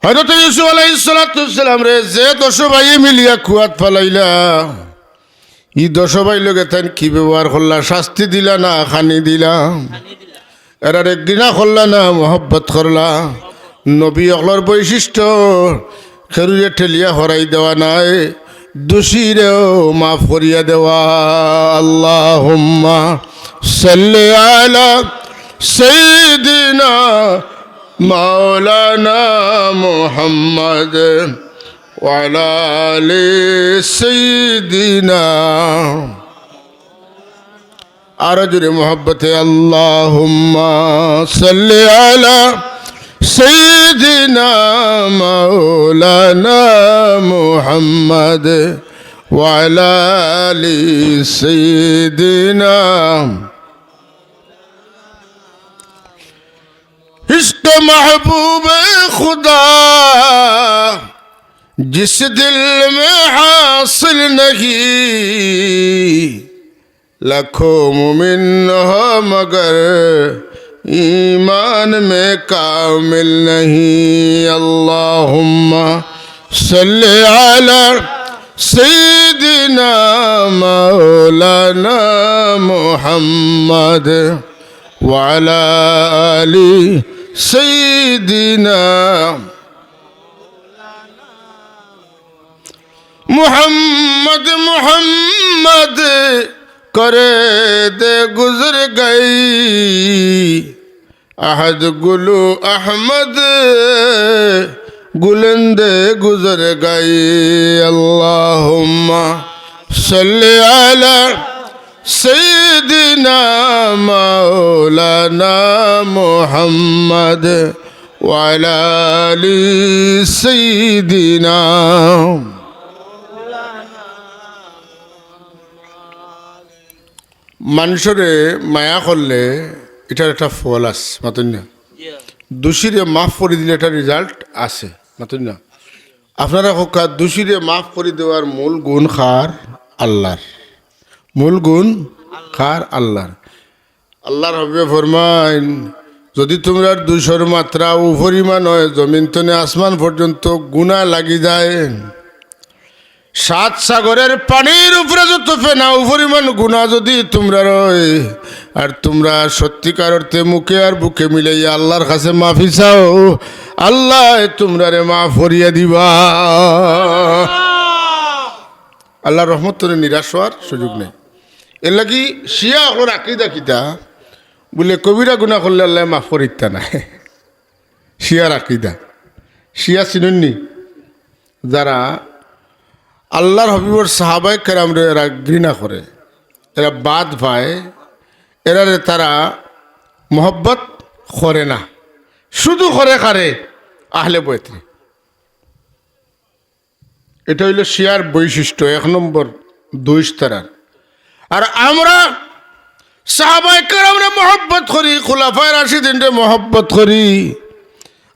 হযরত ইউসুফ আলাইহিস সালাম রে যে 10 ভাই মিলিয়া কুয়াত ফালাইলা, ই 10 ভাই লগে তাই কি ব্যবহার করলা? শাস্তি দিলা না খানি দিলা? এরার একদিনা করলা না মোহব্বত করলা? নবী অকলর বৈশিষ্ট্য খেরুয়ে ঠেলিয়া হরাই দেওয়া নাই, দোষীরেও মাফ করিয়া দেওয়া। আল্লাহুম্মা সাল্লি আলা সাইয়্যিদিনা মাওলানা মুহাম্মদ ওয়া আলা আলি সাইয়্যিদিনা। আর জোরে মোহব্বতে আল্লাহুম্মা সাল্লি আলা সাইয়্যিদিনা মাওলানা মুহাম্মদ ওয়া আলা আলি সাইয়্যিদিনা। इश्क महबूब खुदा जिस दिल में हासिल नहीं, लाखों मुमिन हो मगर ईमान में कामिल नहीं। अल्लाहुम्मा सल्ली अला सय्यिदिना मौलाना मुहम्मद व अला आलि सय्यिदिना। मुहम्मद मुहम्मद करे दे गुजर गई, अहद गुलू अहमद गुलंदे गुजर गई। अल्लाहुम्मा सल्ली अला सय्यिदिना मौलाना मुहम्मद व अला आलि सय्यिदिना। মানুষরে মায়া করলে এটার একটা ফল আছে, মাতুন না? দোষীরে মাফ করে দিলে একটা রেজাল্ট আছে, মাতুন না? আপনারা হোকা দোষীরে মাফ করে দেওয়ার মূল গুণ খার আল্লাহর, মূল গুণ খার আল্লাহর। আল্লাহর হবে ফরমাইন, যদি তোমরা 200 মাত্রা উপরিমাণ হয়, জমিন তনে আসমান পর্যন্ত গুণা লাগি যায়, 7 সাগরের পানির উপরে যত ফেনা পরিমাণ গুণা যদি তোমরা রয়, আর তোমরা সত্যিকার অর্থে মুখে আর বুকে মিলাইয়া আল্লাহর কাছে মাফি চাও, আল্লাহ তোমরা রে মাফ করিয়া দিবা। আল্লাহর রহমত তোরে নিরাশ হওয়ার সুযোগ নেই। এর লাগি শিয়া ওর আকিদা কিতা বলে কবিরা গুণা করলে আল্লাহ মাফ করিতা নাই। শিয়ার আকিদা, শিয়া চিনুননি যারা আল্লাহর হবিবর সাহাবায়ে কেরামরে এরা ঘৃণা করে, এরা বাদ পায়, এরারে তারা মোহব্বত করে না, শুধু করে কারে আহলে বয়তে। এটা হইল শিয়ার বৈশিষ্ট্য 1 নম্বর দোষ তারার। আর আমরা সাহাবায়ে কেরামরে মোহব্বত করি, খুলাফায়ে রাশিদিনরে মোহব্বত করি,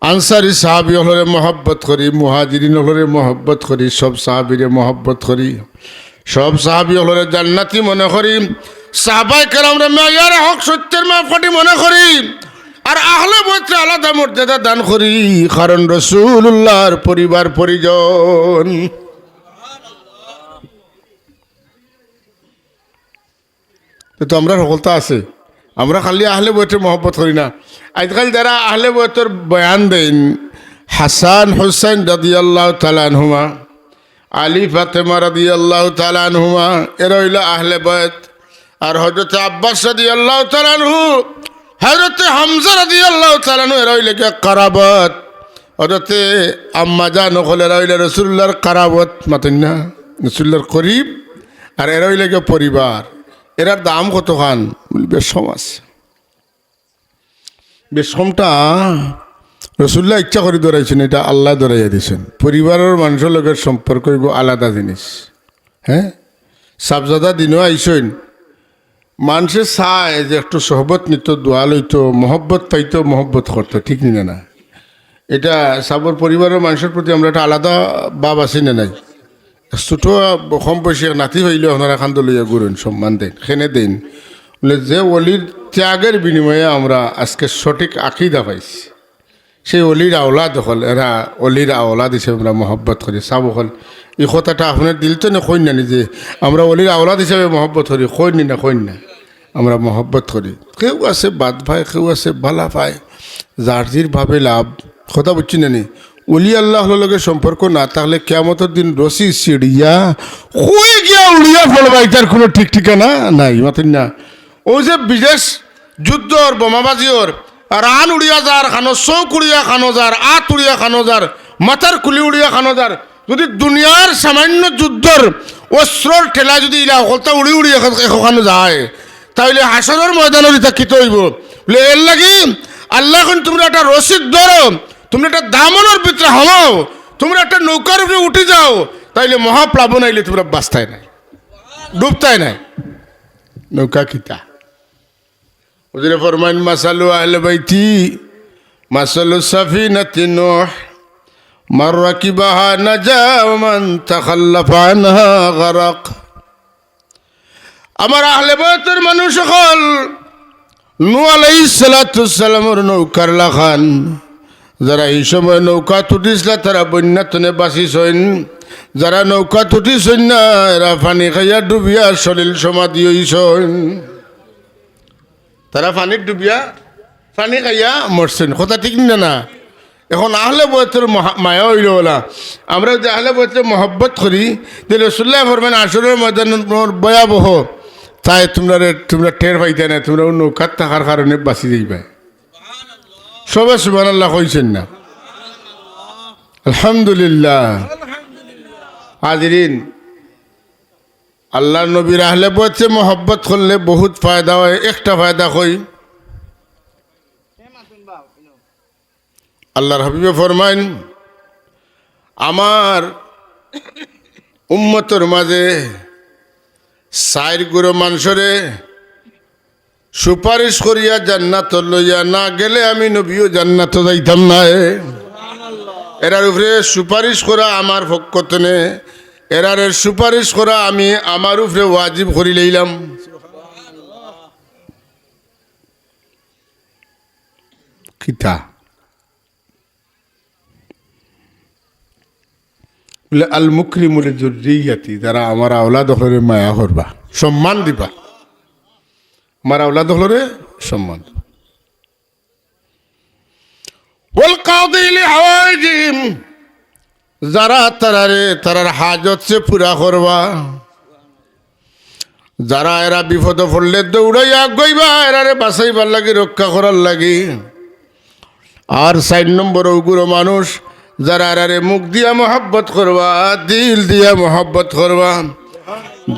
আনসারি সাহাবি হলরে মোহব্বত করি, মুহাজিরিন হলরে মোহব্বত করি, সব সাহাবিরে মোহব্বত করি, সব সাহাবি হলরে জান্নাতি মনে করি, সাহাবায়ে কেরামরে মেয়ার হক সত্যের মাপকাঠি মনে করি, আর আহলে বয়তে আলাদা মর্যাদা দান করি, কারণ রাসূলুল্লাহর পরিবার পরিজন। তো আমরা সকলতা আছে আমরা খালি আহলে বয়তের মহব্বত করি না। আজকাল যারা আহলে বয়তের বয়ান দেন, হাসান হুসাইন রাদিয়াল্লাহু তাআলা আনহুমা, আলী ফাতেমা রাদিয়াল্লাহু তাআলা আনহুমা, এরা হইল আহলে বয়ত। আর হযরত আব্বাস রাদিয়াল্লাহু তাআলা আনহু, হযরত হামজা রাদিয়াল্লাহু তাআলা আনহু, এরা হইল কি কারাবাত। হযরত আম্মা জান হল এরা হইল রাসূলুল্লাহর কারাবাত, মাতেন না, রাসূলুল্লাহর করিব। আর এরা হইল কি পরিবার। এরার দাম কত খান? বেশ কম আছে। বেশ কমটা রসুল্লাহ ইচ্ছা করে ধরাইছেন, এটা আল্লাহ ধরাইয়া দিয়েছেন। পরিবারের মানুষের লোকের সম্পর্ক হইব আলাদা জিনিস। হ্যাঁ, সাবজাদা দিনও আইসইন, মানুষে চায় যে একটু সহবত নিত, দোয়া লইতো, মহব্বত পাইতো, মহব্বত করতো, ঠিক নিনা না? এটা সাবর পরিবারের মানুষের প্রতি আমরা একটা আলাদা ভাব আছি না নাই? ছোটো কম বয়সী নাতি হইলে আপনারা খান্দ লইয়া ঘুরেন, সম্মান দেন, খেনে দেন, বলে যে অলির ত্যাগের বিনিময়ে আমরা আজকে সঠিক আকিদা পাইছি। সেই অলির আওলাদ হল, এরা অলির আওলাদ হিসেবে আমরা মহব্বত করি। সাব হল এই কথাটা আপনার দিল তো না, কইন না নিজে আমরা অলির আওলাদ হিসেবে মহব্বত করি, কইন না, কইন না, আমরা মহব্বত করি। কেউ আছে বাদ ভাই, কেউ আছে বালা পায়, যার জির ভাবে লাভ। কথা বুঝছি না নি? অলি আল্লাহর লগে সম্পর্ক না থাকলে কিয়ামতের দিন রশি সিঁড়িয়া কই গিয়া উড়িয়া ফেলবা, এটার কোনো ঠিক ঠিকানা নাই, মাতেন না? ওই যে বিদেশ যুদ্ধর বোমাবাজিওর রান উড়িয়া যার খানো, চৌক উড়িয়া খানো যার, আত উড়িয়া খানো যার, মাথার কুলি উড়িয়া খানো যার, যদি দুনিয়ার সামান্য যুদ্ধর অস্ত্রর ঠেলা যদি ইলা হলতা উড়ি উড়িয়া খানো যায়, তাহলে হাসরের ময়দানের এটা কিত হইব? বলে এর লাগি আল্লাহ এখন তোমরা একটা রশিদ ধরো, তোমরা একটা দামনের ভিতরে হামাও, তোমরা একটা নৌকার উপরে উঠে যাও, তাইলে মহাপ্লাবন আইলে তোমরা বাঁচতাই নাই, ডুবতাই নাই। নৌকা কিতা হুজুরে ফরমাইন, মাসালু আহলে বাইতি মাসালু সাফিনাতি নূহ মান রাকিবাহা নাজা ওয়া মান তাখাল্লাফা আনহা গারাক। আমার আহলে বাইতের মানুষ সকল নূহ আলাইহিস সালাতু সালামের নৌকার লাখান, যারা এই সময় নৌকা তুটিছিল তারা বন্যাতনে বাঁচিছেন, যারা নৌকা তুটিছেন না এরা পানি খাইয়া ডুবিয়া শরীর সমাধি হইছেন। তারা পানির ডুবিয়া পানি খাইয়া মরছেন। কথা ঠিক না না? এখন আহলে বয়তের মায়া হইল বলা, আমরা যে আহলে বয়তের মহব্বত করি, যে রাসূলুল্লাহ ফরমান আসরের ময়দান ভয়াবহ, তাই তোমরা টের পাইতে না, তোমরা নৌকার থাকার কারণে বাঁচি যাইবা। সবাই সুবহানাল্লাহ কইছেন না? আলহামদুলিল্লাহ। হাজিরিন, আল্লাহর নবীর আহলে বয়তে মহব্বত করলে বহুত ফায়দা হয়। একটা ফায়দা কই, আল্লাহর হাবিবে ফরমাইন, আমার উম্মতের মাঝে 4 গুরু মানুষরে সুপারিশ করিয়া জান্নাত লইয়া না গেলে আমি নবীও জান্নাত যাইতাম না। এরার উপরে সুপারিশ করা আমার পক্ষতনে, এরারের সুপারিশ করা আমি আমার উপরে ওয়াজিব করি লইলাম। কিতা বলে, আল মুকরিমুল যুররিয়াতি, যারা আমার আওলাদ হলরে মায়া করবা, সম্মান দিবা, আমার আওলাদ হলরে সম্মান। ওয়াল কাদি লিহাওয়াইজিম, যারা তারার হাজত সে পুরা করবা, যারা এরা বিপদ পড়লে দৌড়াইয়া গইবা, এরারে বাঁচাইবার লাগি, রক্ষা করার লাগি। আর 4 নম্বর ওগুলো মানুষ যারা এরারে মুখ দিয়া মহব্বত করবা, দিল দিয়া মহব্বত করবা,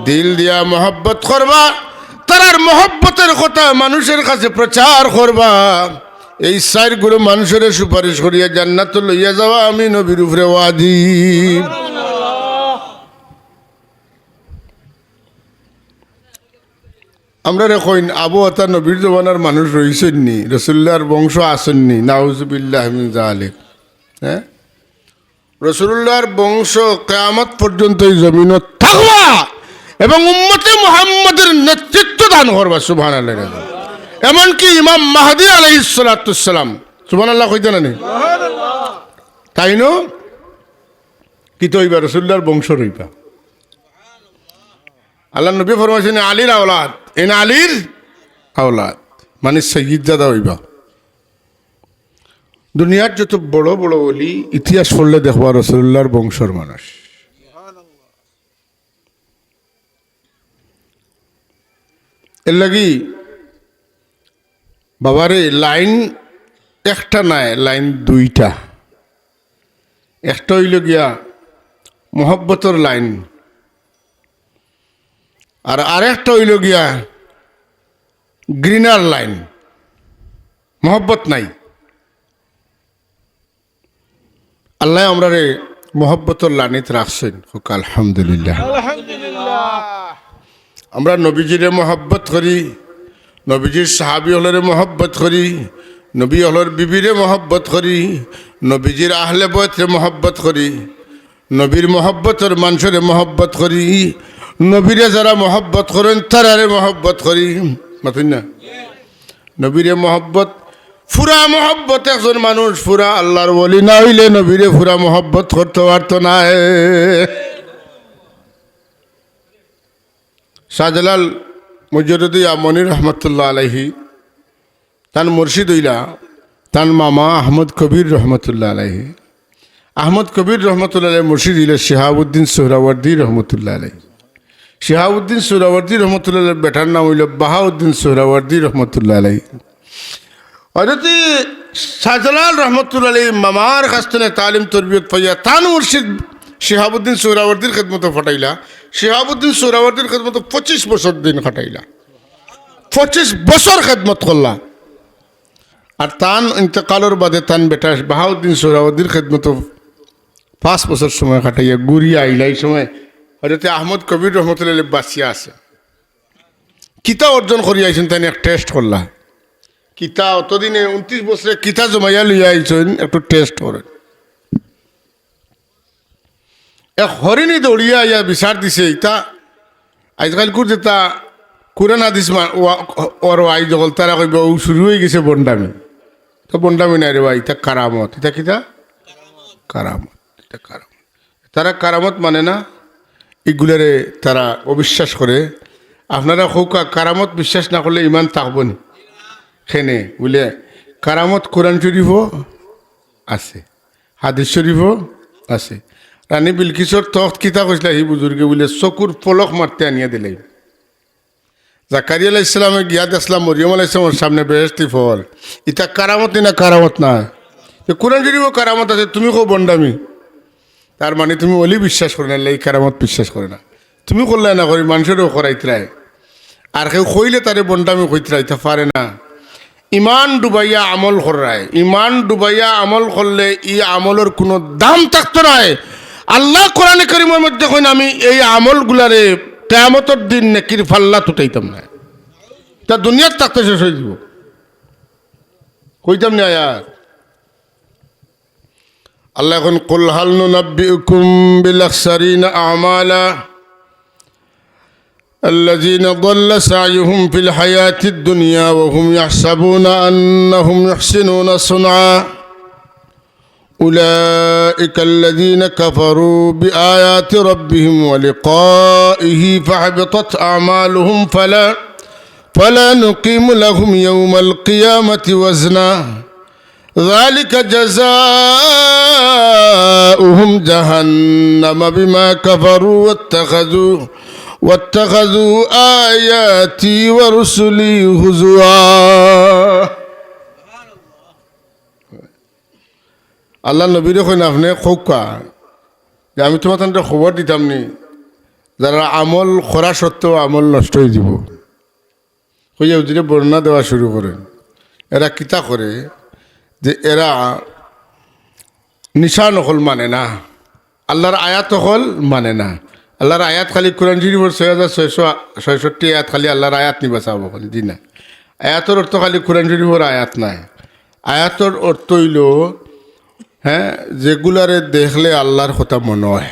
দিল দিয়া মহব্বত করবা, তারার মহব্বতের কথা মানুষের কাছে প্রচার করবা। এই 4 গুলো মানুষের সুপারিশ করিয়া জান্নাত লইয়া যাওয়া আমি নবীর উপরে ওয়াজিব। আমরা কইন আবু আতা নবীর জমানার মানুষ রইছেননি, রাসূলুল্লাহর বংশ আসেননি, নাউজুবিল্লাহ মিন যালিক। হ্যাঁ, রাসূলুল্লাহর বংশ কিয়ামত পর্যন্ত এই জমিনে থাকবা এবং উম্মতে মুহাম্মাদের নেতৃত্ব দান করবা। সুবহানাল্লাহ। এমনকি ইমাম মাহদী আলাইহিস সালাতু সালাম, সুবহানাল্লাহ কইতে না নি? তাই নো কি তো হইবা, রাসূলুল্লাহর বংশ রইবা। আল্লাহ নবী ফরমাইছেন আলীর আওলাদ, এন আলীর আওলাদ। মানে সৈয়দজাদা হইবা। দুনিয়ার যত বড় বড় ওলি ইতিহাস পড়লে দেখবা রাসূলুল্লাহর বংশর মানুষ। এর লাগি বাবারে লাইন একটা নাই, লাইন দুইটা। একটা হইল গিয়া মোহব্বতর লাইন, আর আরেকটা হইল গিয়া গ্রিনার লাইন, মোহব্বত নাই। আল্লাহ আমরা রে মোহব্বতর লাইনিত রাখছেন, হোক আলহামদুলিল্লাহ। আমরা নবীজিরে মোহব্বত করি, নবীজির সাহাবি হলরে মোহব্বত করি, নবী হলর বিবিরে মোহব্বত করি, নবীজির আহলে বয়তরে মোহব্বত করি, নবীর মোহব্বতর মানুষরে মোহব্বত করি, নবীরে যারা মোহব্বত করেন তারারে মোহব্বত করি। মাতুন না নবীরে মোহব্বত, ফুরা মোহব্বত একজন মানুষ ফুরা আল্লাহর ওলি না হইলে নবীরে ফুরা মোহব্বত করতে পারত না। শাহজালাল মুজদ্দিদ আমনি রহমতুল্লাহ আলাইহি তান মুর্শিদ হইলা তান মামা আহমদ কবির রহমতুল্লাহ আলাইহি। আহমদ কবির রহমতুল্লাহ আলাইহি মুর্শিদ হইলে শিহাবুদ্দিন সোহরাওয়ার্দী রহমতুল্লাহ আলাইহি। শিহাবুদ্দিন সোহরাওয়ার্দী রহমতুল্লাহ আলাইহি বেটার নাম হইল বাহাউদ্দিন সোহরাওয়ার্দী রহমতুল্লাহ আলাইহি। হযরত শাহজালাল রহমতুল্লাহ আলাইহি মামার কাছ থেকে তালিম তরবিয়ত পাইয়া তান মুর্শিদ শিহাবুদ্দিন সোহরাওয়ার্দীর খেদমত ফাটাইলা। শিহাবুদ্দিন সোহরাওয়ার্দীর খেদমত 25 বছর দিন খাটাইলা, 25 বছর খেদমত করলা। আর তান ইন্তকালের বাদে তান বেটা বাহাউদ্দিন সোহরাওয়ার্দীর খেদমত 5 বছর সময় খাটাইয়া গুড়িয়া আইলা। এই সময় হযরত আহমদ কবির রহমতুল্লাহ আলাইহি বাঁচিয়া আছে। কিতা অর্জন করিয়া আইছেন তাই এক টেস্ট করলা। কিতা অতদিনে 29 বছরে কিতা জমাইয়া লইয়া আইছেন, একটু টেস্ট করেন। এক হরিণী দৌড়িয়া ইয়া বিচার দিছে ইতা আজকাল কুর যেটা কোরআন হাদিস ওর আই জগল তারা কইব ও শুরু হয়ে গেছে বন্ডামি। তো বন্ডামি নাই রে ভাই, ইতা কারামত। ইতা কিতা কারামত, এটা কারামত। তারা কারামত মানে না, এগুলারে তারা অবিশ্বাস করে। আপনারা হৌকা কারামত বিশ্বাস না করলে ইমান থাকব নি খেনে বলে। কারামত কোরআন শরীফও আছে, হাদিস শরীফও আছে। রানী বিলকিসর তখত কিতা কৈছিলা সি বুজুর্গে বলে চকুর পলক মারতে আনিয়া দিলে। জাকারিয়া আলাইহিস সালামে গিয়া দেখলাম মরিয়ম আলাইহিস সালামের সামনে বেহেশতি ফল। ইতা কারামত না কারামত না, কোরআন শরীফও কারামত আছে, তুমি কো বন্ডামি। তার মানে তুমি ওলি বিশ্বাস করে না, এই কারামত বিশ্বাস করে না। তুমি করলে না করি মানুষেরও করাইতরাই, আর কেউ কইলে তারে বন্ডামি কইতরাইতে পারে না। ইমান ডুবাইয়া আমল করায়, ইমান ডুবাইয়া আমল করলে ই আমলের কোনো দাম থাকতো নাই। আল্লাহ কোরআনে কারীমের মধ্যে কইন আমি এই আমলগুলারে কিয়ামতের দিন নেকির ফাল্লা তুটাইতাম না, তা দুনিয়ার থাকতে শেষ হয়ে যাব, কইতাম না। আর আল্লাহ এখন কুল হাল নুনাব্বিউকুম বিল আখসারিনা আমালা الذين ضل سعيهم في الحياة الدنيا وهم يحسبون أنهم يحسنون صنعا أولئك الذين كفروا بآيات ربهم ولقائه فحبطت أعمالهم فلا نقيم لهم يوم القيامة وزنا ذلك جزاؤهم جهنم بما كفروا واتخذوا آياتي ورسلي هزوا। আল্লাহ নবীরে কইন আপনি খোকা যে আমি তোমার একটা খবর দিতাম নি, যারা আমল করা সত্ত্বেও আমল নষ্ট হয়ে যাব। কইয়া উজিরে বর্ণনা দেওয়া শুরু করেন। এরা কিতা করে যে এরা নিশা নকল মানে না, আল্লাহর আয়াত হল মানে না। আল্লাহর আয়াত খালি কোরআন শরীফের 6666 আয়াত খালি আল্লাহর আয়াত নিবা চাব খালি জি না। আয়াতর অর্থ খালি কোরআন শরীফের আয়াত নাই। আয়াতর অর্থ হইল হ্যাঁ যেগুলারে দেখলে আল্লাহর কথা মনে হয়।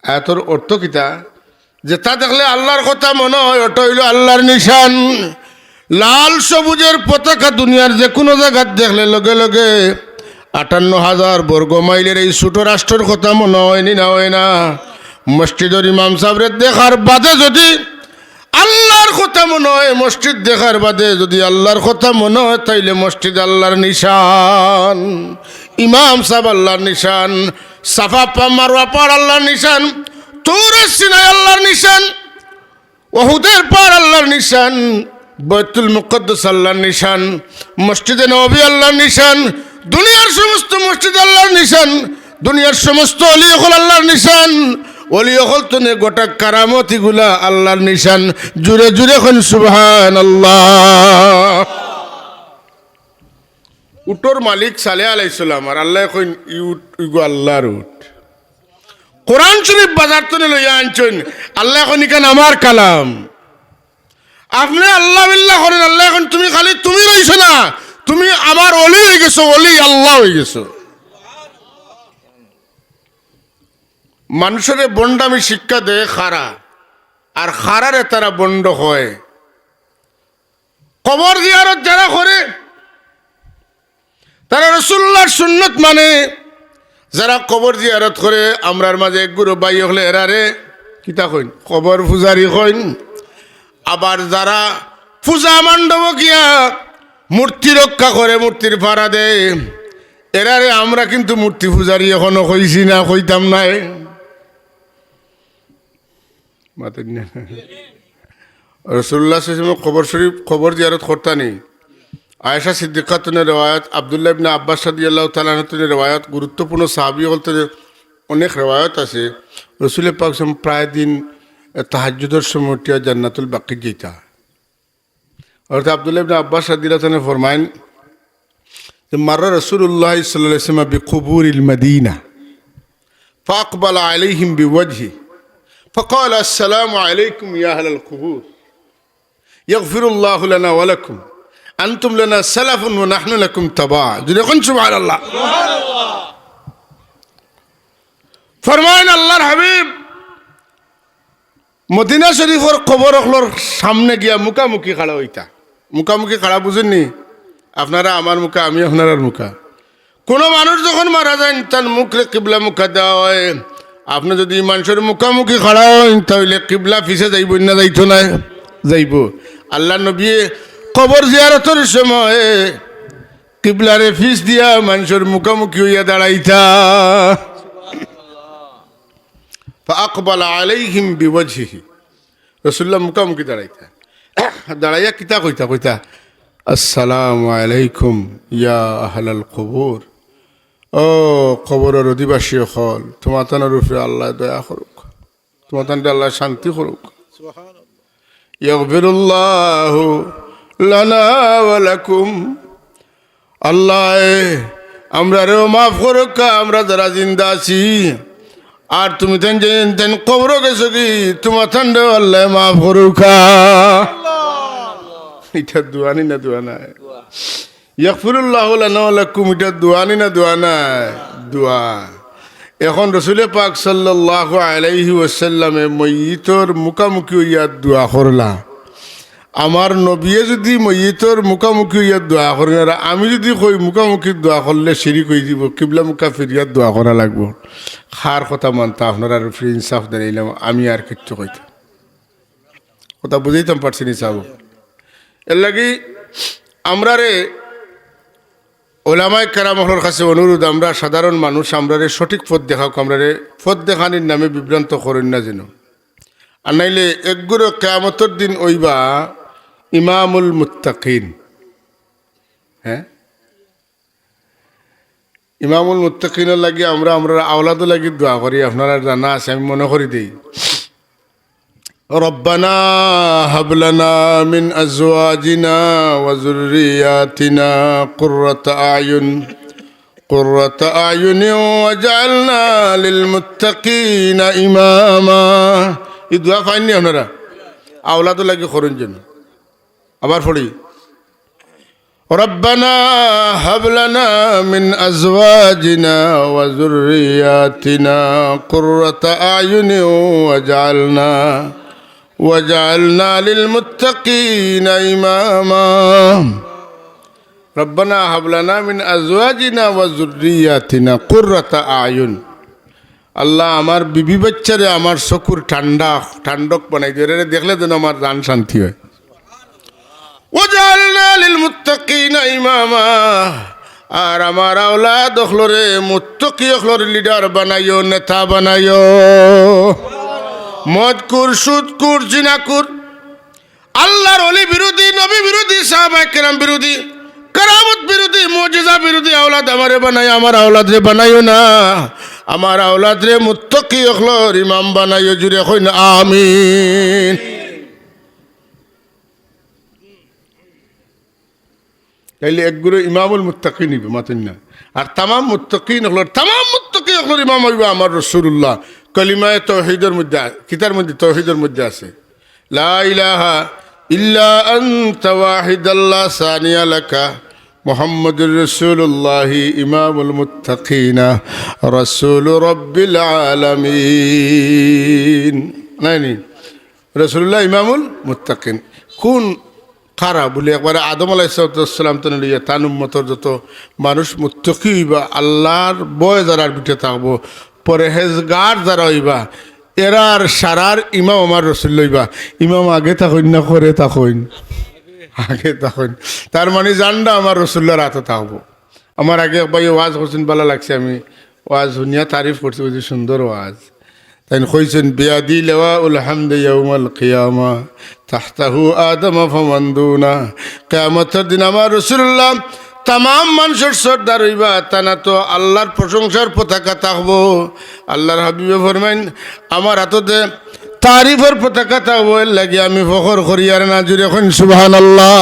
আয়াতর অর্থ কিতা, যেটা দেখলে আল্লাহর কথা মনে হয় ওটা হইল আল্লাহর নিশান। লাল সবুজের পতাকা দুনিয়ার যে কোনো জায়গায় দেখলে লগে লগে 58,000 বর্গ মাইলের এই ছোট রাষ্ট্রের কথা মনে হয়নি না হয় না। মসজিদের ইমাম সাহেবের দেখার বাদে যদি আল্লাহর কথা মনে হয় মসজিদ দেখার বাদে যদি আল্লাহর কথা মনে হয় তাইলে মসজিদ আল্লাহর নিশান, ইমাম সাহেব আল্লাহর নিশান, সাফা মারওয়া পাড় আল্লাহর নিশান, তুরের সিনাই আল্লাহর নিশান, ওহুদের পাড় আল্লাহর নিশান, বাইতুল মুকদ্দাস আল্লাহর নিশান, মসজিদে নববী আল্লাহর নিশান, দুনিয়ার সমস্ত মসজিদ আল্লাহর নিশান, দুনিয়ার সমস্ত অলি হল আল্লাহর নিশান, অলি হল তো গোটা কারামতিগুলা আল্লাহর নিশান। জুড়ে জুড়ে এখন সুবহানাল্লাহ। উটোর মালিক সালেহ আলাইহিস সালাম আর আল্লাহ কইন ইগো আল্লাহর উট। কোরআন শরীফ বাজার তো লইয়া আনছেন, আল্লাহ এখন ইখান আমার কালাম। আপনি আল্লাহ বিল্লাহ করেন, আল্লাহ এখন তুমি খালি তুমি রইছো না, তুমি আমার অলি হয়ে গেছো, অলি আল্লাহ হয়ে গেছো। মানুষের বন্ডামি শিক্ষা দেয় খারা, আর খারারে তারা বন্ড হয়। কবর জিয়ারত যারা করে তারা রাসূলুল্লাহর সুন্নত মানে, যারা কবর জিয়ারত করে আমরার মাঝে এক গুরু ভাই হলে এরারে কিতা কইন কবর পূজারি কইন। আবার যারা পূজা মণ্ডপ গিয়া মূর্তি রক্ষা করে, মূর্তির ভাড়া দেয়, এরারে আমরা কিন্তু মূর্তি পূজারি এখনো কইছি না, কইতাম নাই। রাসূলুল্লাহ সাল্লাল্লাহু কবর শরীফ কবর জিয়ারত করতানি। আয়েশা সিদ্দিকাতুনের রেওয়ায়ত, আব্দুল্লাহ ইবনে আব্বাস রাদিয়াল্লাহু তাআলা আনহুর রেওয়ায়ত, গুরুত্বপূর্ণ সাহাবী বলতে অনেক রেওয়ায়ত আছে। রাসূল পাক প্রায় দিন তাহাজ্জুদের সময় উঠিয়া জান্নাতুল বাকি যেতা। অর্থাৎ আব্দুল্লাহ ইবনে আব্বাস রাদিয়াল্লাহু তাআলা ফরমায়েন যে মাররা রাসূলুল্লাহ সাল্লাল্লাহু আলাইহি ওয়াসাল্লাম বিকুবুরিল মদিনা ফাকবালা আলাইহিম বিওয়াজহি فقال السلام عليكم يا أهل القبور يغفر الله لنا ولكم أنتم لنا سلف ونحن لكم تبع. যখন সুবহানাল্লাহ ফরমান আল্লাহর হাবিব মদিনা শরীফের কবরগুলোর সামনে গিয়া মুখামুখি খাড়া হইতা। মুখামুখি খাড়া বুঝেননি আপনারা? আমার মুখা, আমি আপনার মুখা। কোনো মানুষ যখন মারা যায় তার মুখে কিবলা মুখা দেওয়া হয়। আপনি যদি মানুষের মুখামুখি খাড়া হন তাহলে কিবলা পিছে যাইব না, যাইতো না? যাইব। আল্লাহ নবী কবর জিয়ারতের সময় কিবলারে ফিস দিয়া মানুষের মুখামুখি হইয়া দাঁড়াইতা। ফাকবালা আলাইহিম বিওয়াজহিহি, রাসূলুল্লাহ মুখামুখি দাঁড়াইতা। দাঁড়াইয়া কিতা কইতা কইতা আসসালামু আলাইকুম ইয়া আহলাল কুবুর, ও কবরের অধিবাসী হল, তোমার তানের উপরে আল্লাহ দয়া করুক, তোমার তানটা আল্লাহ শান্তি করুক। ইয়াগফিরুল্লাহু লানা ওয়া লাকুম, আল্লাহ আমরা রেও মাফ করুক, আমরা যারা জিন্দা আছি। আর তুমি তেন কবর গেছো কি, তোমার তানটাও আল্লাহ মাফ করুক। এটা দোয়ানি না দোয়া নাই? ইয়াগফিরুল্লাহু লানা ওয়া লাকুম, এটা দোয়ানি না দোয়া নাই? দোয়া। এখন রাসূল পাক সাল্লাল্লাহু আলাইহি ওয়াসাল্লামে মইয়িতর মুখামুখি হইয়া দোয়া করলা। আমার নবীয়ে যদি মইয়িতর মুখামুখি হইয়া দোয়া করেন, আর আমি যদি কই মুখামুখি দোয়া করলে শিরিক হয়ে যাব, কিবলা মুখা ফিরিয়া দোয়া করা লাগবো। খার কথা মানতা আপনারা আর ফ্রি ইনসাফ দিলাম, আমি আর কিচ্ছু কইতাম কথা বুঝাইতাম পারছি নি চাবো। এর লাগি আমরা রে ওলামায়ে কেরামহলের কাছে অনুরোধ, আমরা সাধারণ মানুষ, আমরা রে সঠিক পথ দেখাওক, আমরা রে পথ দেখানির নামে বিভ্রান্ত করেন না যেন। আর নাইলে একগুলো কিয়ামতের দিন ওইবা ইমামুল মুত্তাকিন। হ্যাঁ, ইমামুল মুত্তাকিনের লাগি আমরা আওলাদও লাগি দোয়া করি, আপনারা জানা আছে, আমি মনে করি দিই। রব্বানা হাবলানা মিন আজওয়াজিনা ওয়া যুররিয়াতিনা কুররাতা আয়ুন ওয়াজআলনা লিল মুত্তাকিনা ইমামা। এই দোয়া পাইনি আপনারা? আওলাদও লাগি করুন যেন। আবার পড়ি, রব্বানা হাবলানা মিন আজওয়াজিনা ওয়া যুররিয়াতিনা কুররাতা আয়ুন ওয়াজআলনা লিল মুত্তাকিনা ইমামা। রব্বানা হাবলানা মিন আজওয়াজিনা ওয়া যুররিয়াতিনা কুররাতা আয়ুন। আল্লাহ আমার বিবি বাচ্চারে আমার চকুর ঠান্ডক বানাই দিয়ে দেখলে যেন আমার জান শান্তি হয়। ওয়াজআলনা লিল মুত্তাকিনা ইমামা, আর আমার আওলাদ হলরে মুত্তাকি হলর লিডার বানাইও, নেতা বানাইও। মদকুর, সুদকুর, জিনাকুর, আল্লাহর ওলি বিরোধী, নবী বিরোধী, সাহাবায়ে কেরাম বিরোধী, কারামত বিরোধী, মুজিজা বিরোধী আওলাদ আমারে বানাই, আমার আওলাদ রে বানাইও না। আমার আওলাদ রে মুত্তাকি হলর ইমাম বানাইও। জুড়ে কইন আমিন। তাইলে একগুলো ইমামুল মুত্তাকি নিবে মাতেন না। আর তামাম মুত্তাকিন হল, তামাম মুত্তাকি হল ইমাম হইবা আমার রাসূলুল্লাহ। কালিমায়ে তাওহীদের মধ্যে, কিতার মধ্যে তাওহীদের মধ্যে আছে লা ইলাহা ইল্লা আনতা ওয়াহিদাল্লাহ সানিয়া লাকা মুহাম্মাদুর রাসূলুল্লাহ ইমামুল মুত্তাকিনা রাসূল রাব্বিল আলামিন। নাইনি রাসূলুল্লাহ ইমামুল মুত্তাকিন কোন কারা বলে একবারে আদম আলাইহিসসালাম তো লইয়া তান উম্মতর যত মানুষ মুত্তাকি হইবা, আল্লাহর বয় যারার বিটে থাকবো, পরহেজগার যারা হইবা, এরার সারার ইমাম আমার রসুল লইবা। ইমাম আগে থাকইন না করে থাকইন? আগে থাকইন। তার মানে জানডা আমার রসুল্লার হাতে থাকবো। আমার আগে একবার ওয়াজ করছেন, ভালো লাগছে, আমি ওয়াজ শুনিয়া তারিফ করছি, বুঝি সুন্দর ওয়াজ। তাই কইছেন বিয়াদি লেওয়া উল হামদে ইয়াউমাল কিয়ামা তাহতাহু আদম ফামান দুনা। কিয়ামতের দিন আমার রাসূলুল্লাহ তামাম মানুষের সর্দার হইবা, তানা তো আল্লাহর প্রশংসার পতাকা থাকবো। আল্লাহর হাবিবে ফরমাইন আমার হাততে তারিফের পতাকা থাকবো, এর লাগি আমি ফখর করি। আর না জুড়ে এখন সুবহানাল্লাহ।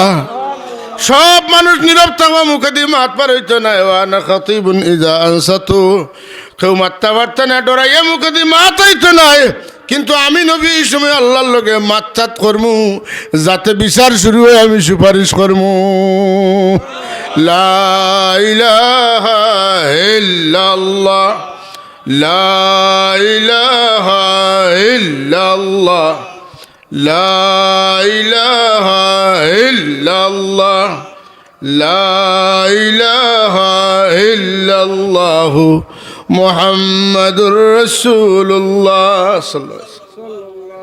সব মানুষ নীরব থাকবো, মুখে দিয়ে মাত পার হইতো না। ওয়ানা খাতিবুন ইজা আনসাতু, কেউ মাত্তা পারত না, ডরাইয়া মুখে দিয়ে মাত হইতো না। কিন্তু আমি নবী এই সময় আল্লাহর লগে মাতচাত করমু, যাতে বিচার শুরু হয় আমি সুপারিশ করমু। লা ইলাহা ইল্লাল্লাহ, লা ইলাহা ইল্লাল্লাহ, লা ইলাহা ইল্লাল্লাহ, লা ইলাহা ইল্লাল্লাহ মুহাম্মাদুর রাসূলুল্লাহ সাল্লাল্লাহু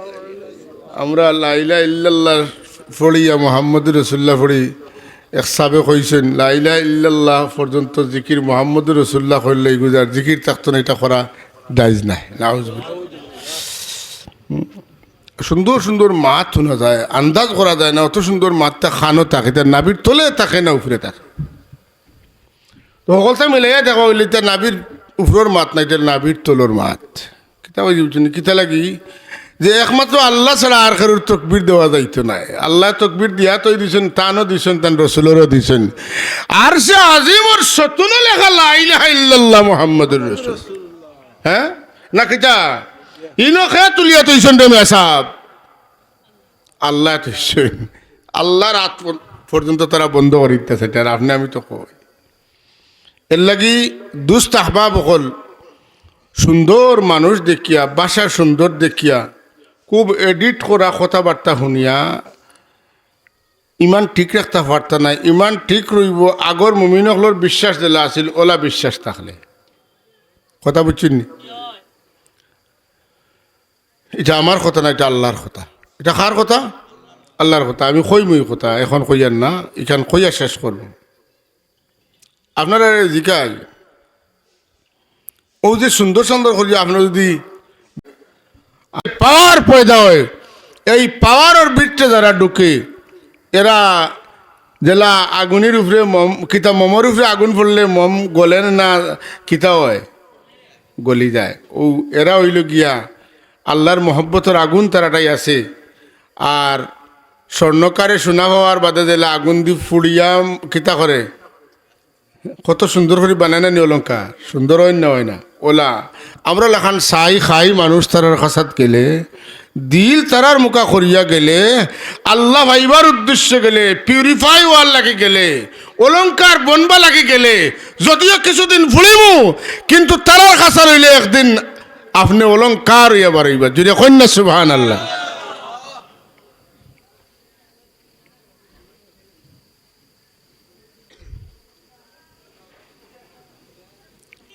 আলাইহি ওয়াসাল্লাম। আমরা লা ইলাহা ইল্লাল্লাহ পড়িয়া মুহাম্মাদুর রাসূলুল্লাহ পড়ি। এক সাবে কইছেন লা ইলাহা ইল্লাল্লাহ পর্যন্ত জিকির মুহাম্মাদুর রাসূলুল্লাহ কইলে গুজার জিকির থাকতো না, এটা করা জায়েজ নাই। নাউজুবিল্লাহ। সুন্দর সুন্দর মাত শোনা যায়, আন্দাজ করা যায় না, অত সুন্দর মাতটা খানো থাকে, তার নাবির তলে থাকে না উপরে থাকে। তো সকলটা মিলাইয়া দেখা হইলে তার নাবির উপরের মাত নাই, তার নাবির তলর মাত। কিতা বুঝছেন? কিতা লাগি যে একমাত্র আল্লাহ ছাড়া আর কারোর তকবির দেওয়া যাইতো নাই। আল্লাহ তকবির দিয়া তৈ দিছেন, তানও দিছেন, তান রসুলেরও দিছেন। আর সে আজিমর সতুনে লেখা লা ইলাহা ইল্লাল্লাহ মুহাম্মাদুর রাসূল। হ্যাঁ না কিতা ইনো খেয়ে তুলিয়া তৈছেন রে মেসাব আল্লাহ তৈছেন। আল্লাহর রাত পর্যন্ত তারা বন্ধ করে দিতেছে। তার আপনি আমি তো কই এর লাগি দুস্ত আহবাব হল সুন্দর মানুষ দেখিয়া, বাসা সুন্দর দেখিয়া, খুব এডিট করা কথাবার্তা শুনিয়া ইমান ঠিক রাখতে পারত না। ইমান ঠিক রইব আগর মুমিনসকলের বিশ্বাস দিলা আছিল, ওলা বিশ্বাস থাকলে। কথা বুঝছেন? এটা আমার কথা না, এটা আল্লাহর কথা। এটা কার কথা? আল্লাহর কথা। আমি কইমই কথা, এখন কইয়ার না, এখান কইয়া শেষ করব। আপনারা জিকাই ও যে সুন্দর সুন্দর করিয়া আপনার যদি পাওয়ার পয়দা হয়, এই পাওয়ারের বৃত্তে যারা ঢুকে, এরা জেলা আগুনের উপরে মম কিতা মমের উপরে আগুন পড়লে মম গলেন না, কিতা হয় গলি যায়। ও এরা হইল গিয়া আল্লাহর মহব্বতের আগুন তারাটাই আছে। আর স্বর্ণকারে সোনা হওয়ার বাদে জেলা আগুন দিয়ে ফুড়িয়া কিতা করে, কত সুন্দর করে বানায় না নি অলঙ্কার, সুন্দর হয় না, হয় না ওলা। আমরা লেখান চাই খাই মানুষ তারার কাছাত গেলে, দিল তারার মুখা করিয়া গেলে, আল্লাহ ভাইবার উদ্দেশ্যে গেলে, পিউরিফাই হওয়ার লাগে গেলে, অলঙ্কার বনবা লাগে গেলে, যদিও কিছুদিন ফুলিমু কিন্তু তারার কাছা রইলে একদিন আপনি অলঙ্কার হইয়া বাড়াইবা। যদি কন্যা সুবহানাল্লাহ।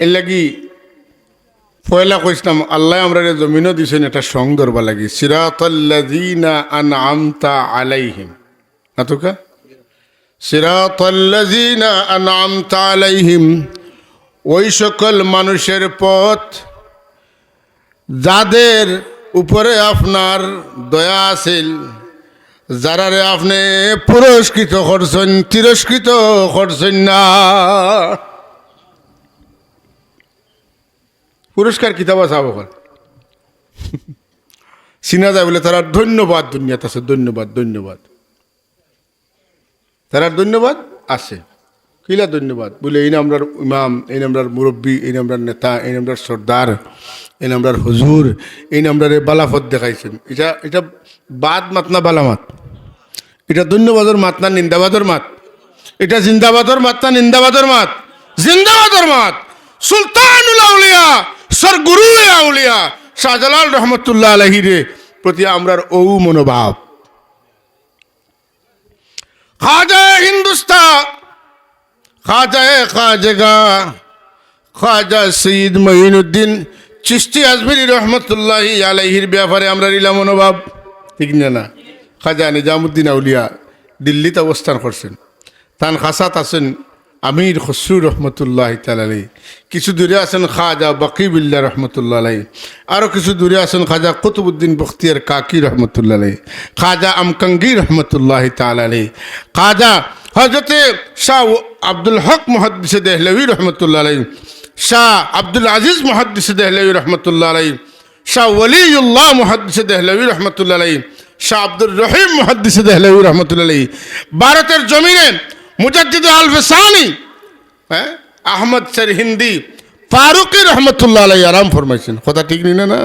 এর লাগি পয়লা কইসলাম আল্লাহ আমরা জমিনও দিছেন এটা সং ধরবা লাগি সিরাতাল্লাযীনা আনআমতা আলাইহিম না তো কা সিরাতাল্লাযীনা আনআমতা আলাইহিম ওই সকল মানুষের পথ যাদের উপরে আপনার দয়া আছিল, যারারে আপনি পুরস্কৃত করছেন, তিরস্কৃত করছেন না। পুরস্কার কিতাব আছে আবহার চিনা যায় বলে তারা ধন্যবাদ দুনিয়াতে আছে, ধন্যবাদ ধন্যবাদ তারা ধন্যবাদ আছে। কিলা ধন্যবাদ বলে এই নামরার ইমাম, এই নামরার মুরব্বী, এই নামরার নেতা, এই নামরার সর্দার, এই নামরার হুজুর, এই নামরারে বালাফত দেখাইছেন। এটা এটা বাদ মাত না বালামাত? এটা ধন্যবাদর মাত না নিন্দাবাদর মাত? এটা জিন্দাবাদর মাত না নিন্দাবাদর মাত? জিন্দাবাদর মাত। সুলতানুল আউলিয়া সরগুরু আউলিয়া শাহজালাল রহমতুল্লাহ আলাইহির প্রতি আমরার ও মনোভাব। খাজা হিন্দুস্তান, খাজায়ে খাজগা, খাজা সঈদ মঈনুদ্দিন চিশতি আজমিরি রহমতুল্লাহি আলাইহির ব্যাপারে আমরা রিলা মনোভাব, ঠিক না? খাজা নিজামুদ্দিন আউলিয়া দিল্লিতে অবস্থান করছেন। তান খাসাত আছেন আমির খসরু রহমতুল্লাহ তালাই, কিছু দূরে আছেন খাজা বাকিবিল্লা রহমতুল্লাহ আলাই, আরও কিছু দূরে আছেন খাজা কুতুবুদ্দিন বখতিয়ার কাকি রহমতুল্লাহ আলাই, খাজা আমকাঙ্গি রহমতুল্লাহ তালাই, খাজা হজরতে শাহ আব্দুল হক মুহাদ্দিস দেহলভী রহমতুল্লাহ আলাই, শাহ আব্দুল আজিজ মুহাদ্দিস দেহলভী রহমতুল্লাহ আলাই, শাহ ওলিউল্লাহ মুহাদ্দিস দেহলভী রহমতুল্লাহ আলাই, শাহ আব্দুর রহিম মুহাদ্দিস দেহলভী রহমতুল্লাহ আলাই। ভারতের জমিনে মুজাদ্দিদ আল-ফসানি, আহমদ সর হিন্দি ফারুকি রহমতুল্লাহ আলাই আরাম ফরমাইছেন। কথা ঠিক নি না?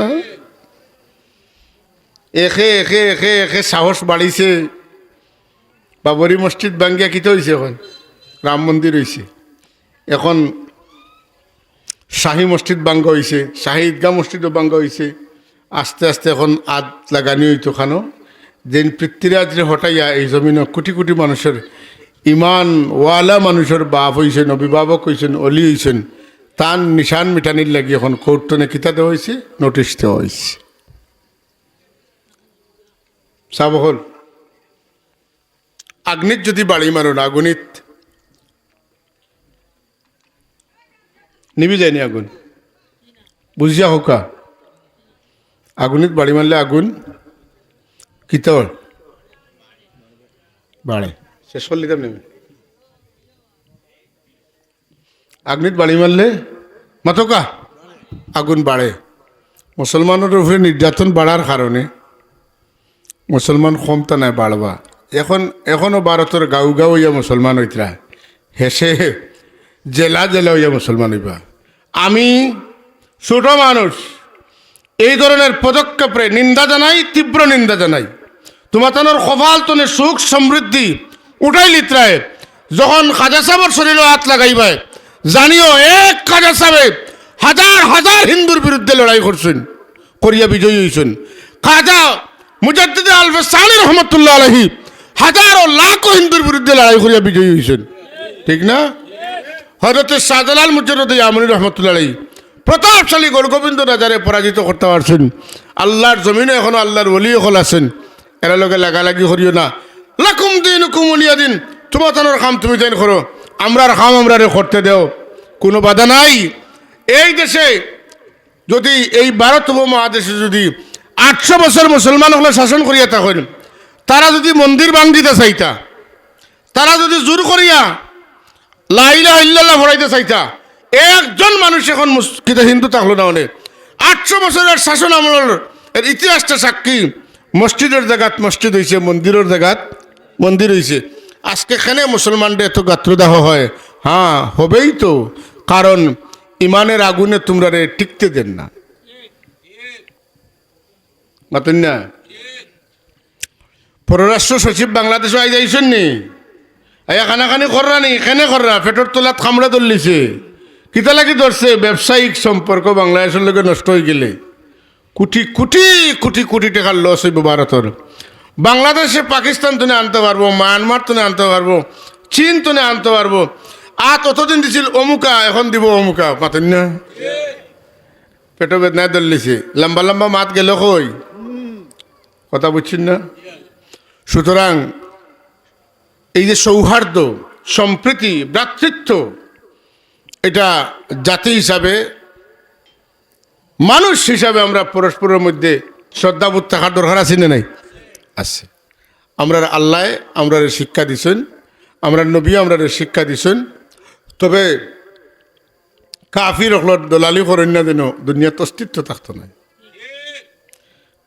এখে এখে এখে এখে সাহস বাড়িছে। বাবরি মসজিদ ভাঙ্গিয়া কিতে হয়েছে, এখন রাম মন্দির হয়েছে, এখন শাহী মসজিদ ভাঙ্গা হয়েছে, শাহী ঈদগাহ মসজিদও ভাঙ্গা হয়েছে। আস্তে আস্তে এখন আদ লাগানি হইতো খানো যেন পৃথ্বীরাজরে হটাইয়া এই জমিন কোটি কোটি মানুষের ইমান ওয়ালা মানুষের বাপ হয়েছেন, অভিভাবক হয়েছেন, অলি হয়েছেন, তার নিশান মিটানির লাগি এখন কোর্টনে কিতা দেওয়া হয়েছে, নোটিশ দেওয়া হয়েছে। সাবহল আগ্নিত যদি বাড়ি মারুন, আগুনিত নিবি যায়নি আগুন, বুঝিয়া হোকা। আগুনিত বাড়ি মারলে আগুন কিতর বাড়ে, শেষ করলি তাম নেবে। আগ্নিত বাড়ি মারলে মাতকা আগুন বাড়ে। মুসলমানের উপরে নির্যাতন বাড়ার কারণে মুসলমান ক্ষমতা নাই বাড়বা। এখনও ভারতের গাঁও গাঁও হইয়া মুসলমান হইতরা, হেসে জেলা জেলা হইয়া মুসলমান হইবা। আমি ছোট মানুষ, এই ধরনের পদক্ষেপে নিন্দা জানাই, তীব্র নিন্দা জানাই। তোমার কপাল তনে সুখ সমৃদ্ধি উঠাই লিত্রায় যখন খাজা সাহেবের শরীরে হাত লাগাইবাই, জানিও এক খাজা সাহেব হাজার হাজার হিন্দুর বিরুদ্ধে লড়াই করছেন, করিয়া বিজয়ী হয়েছেন। খাজা মুজাদ্দিদ আল-ফসানি রহমতুল্লাহ আলাইহি হাজারো লাখো হিন্দুর বিরুদ্ধে লড়াই করিয়া বিজয়ী হয়েছেন, ঠিক না? হযরত শাহজালাল মুজাদ্দিদ ইয়ামানি রহমতুল্লাহ আলাইহি প্রতাপশালী গৌরগোবিন্দ রাজারে পরাজিত করতে পারছেন। আল্লাহর জমিনে এখনো আল্লাহর ওলি হল আছেন। এরা লোকে লাগালাগি করিও না। লাকুম দিনুকুম ওলিয়া দিন, তোমার কাম তুমি দেন করো, আমরার কাম আমরারে করতে দেও, কোনো বাধা নাই। এই দেশে যদি এই ভারত উপমহাদেশে যদি 800 বছর মুসলমান হলে শাসন করিয়া থাকেন, তারা যদি মন্দির ভাঙিতে চাইতা, তারা যদি জোর করিয়া লা ইলাহা ইল্লাল্লাহ ভরাইতে চাইতা, একজন মানুষ এখন কিতা হিন্দু থাকলো না। অনেক 800 বছরের শাসন আমলের এর ইতিহাসটা সাক্ষী। মসজিদের জায়গাত মসজিদ হয়েছে, মন্দিরের জায়গাত মন্দির হয়েছে। আজকে এখানে মুসলমানদের এত গাত্রদাহ হয়, হ্যাঁ হবেই তো, কারণ ইমানের আগুনে তোমরা রে টিকতে দেন না, মাতেন না। পররাষ্ট্র সচিব বাংলাদেশে আই যাইছেন নি, আয়া খানাখানি কররা নি, এখানে কররা পেটর তোলাত খামড়া ধরলিছে, কিতা লাগি ধরছে? ব্যবসায়িক সম্পর্ক বাংলাদেশের লোকে নষ্ট হয়ে গেলে কোটি কোটি কোটি কোটি টাকার লস হইব ভারতের। বাংলাদেশে পাকিস্তান তুলে আনতে পারবো, মায়ানমার তুলে আনতে পারবো, চীন তুলে আনতে পারবো। আর ততদিন দিছিল অমুকা, এখন দিব অমুকা, পাতেন না? পেটো বেদনায় দলিছে লম্বা লম্বা মাত গেল কই কথা বুঝছেন না। সুতরাং এই যে সৌহার্দ্য, সম্প্রীতি, ভ্রাতৃত্ব, এটা জাতি হিসাবে, মানুষ হিসাবে আমরা পরস্পরের মধ্যে শ্রদ্ধাবোধ থাকার দরকার আছে না নাই? আছে। আমরা আল্লাহ আমরা শিক্ষা দিছেন, আমরা নবী আমরা শিক্ষা দিছেন। তবে কাফির হল দলালি করেন না যেন দুনিয়াতে অস্তিত্ব থাকতো না।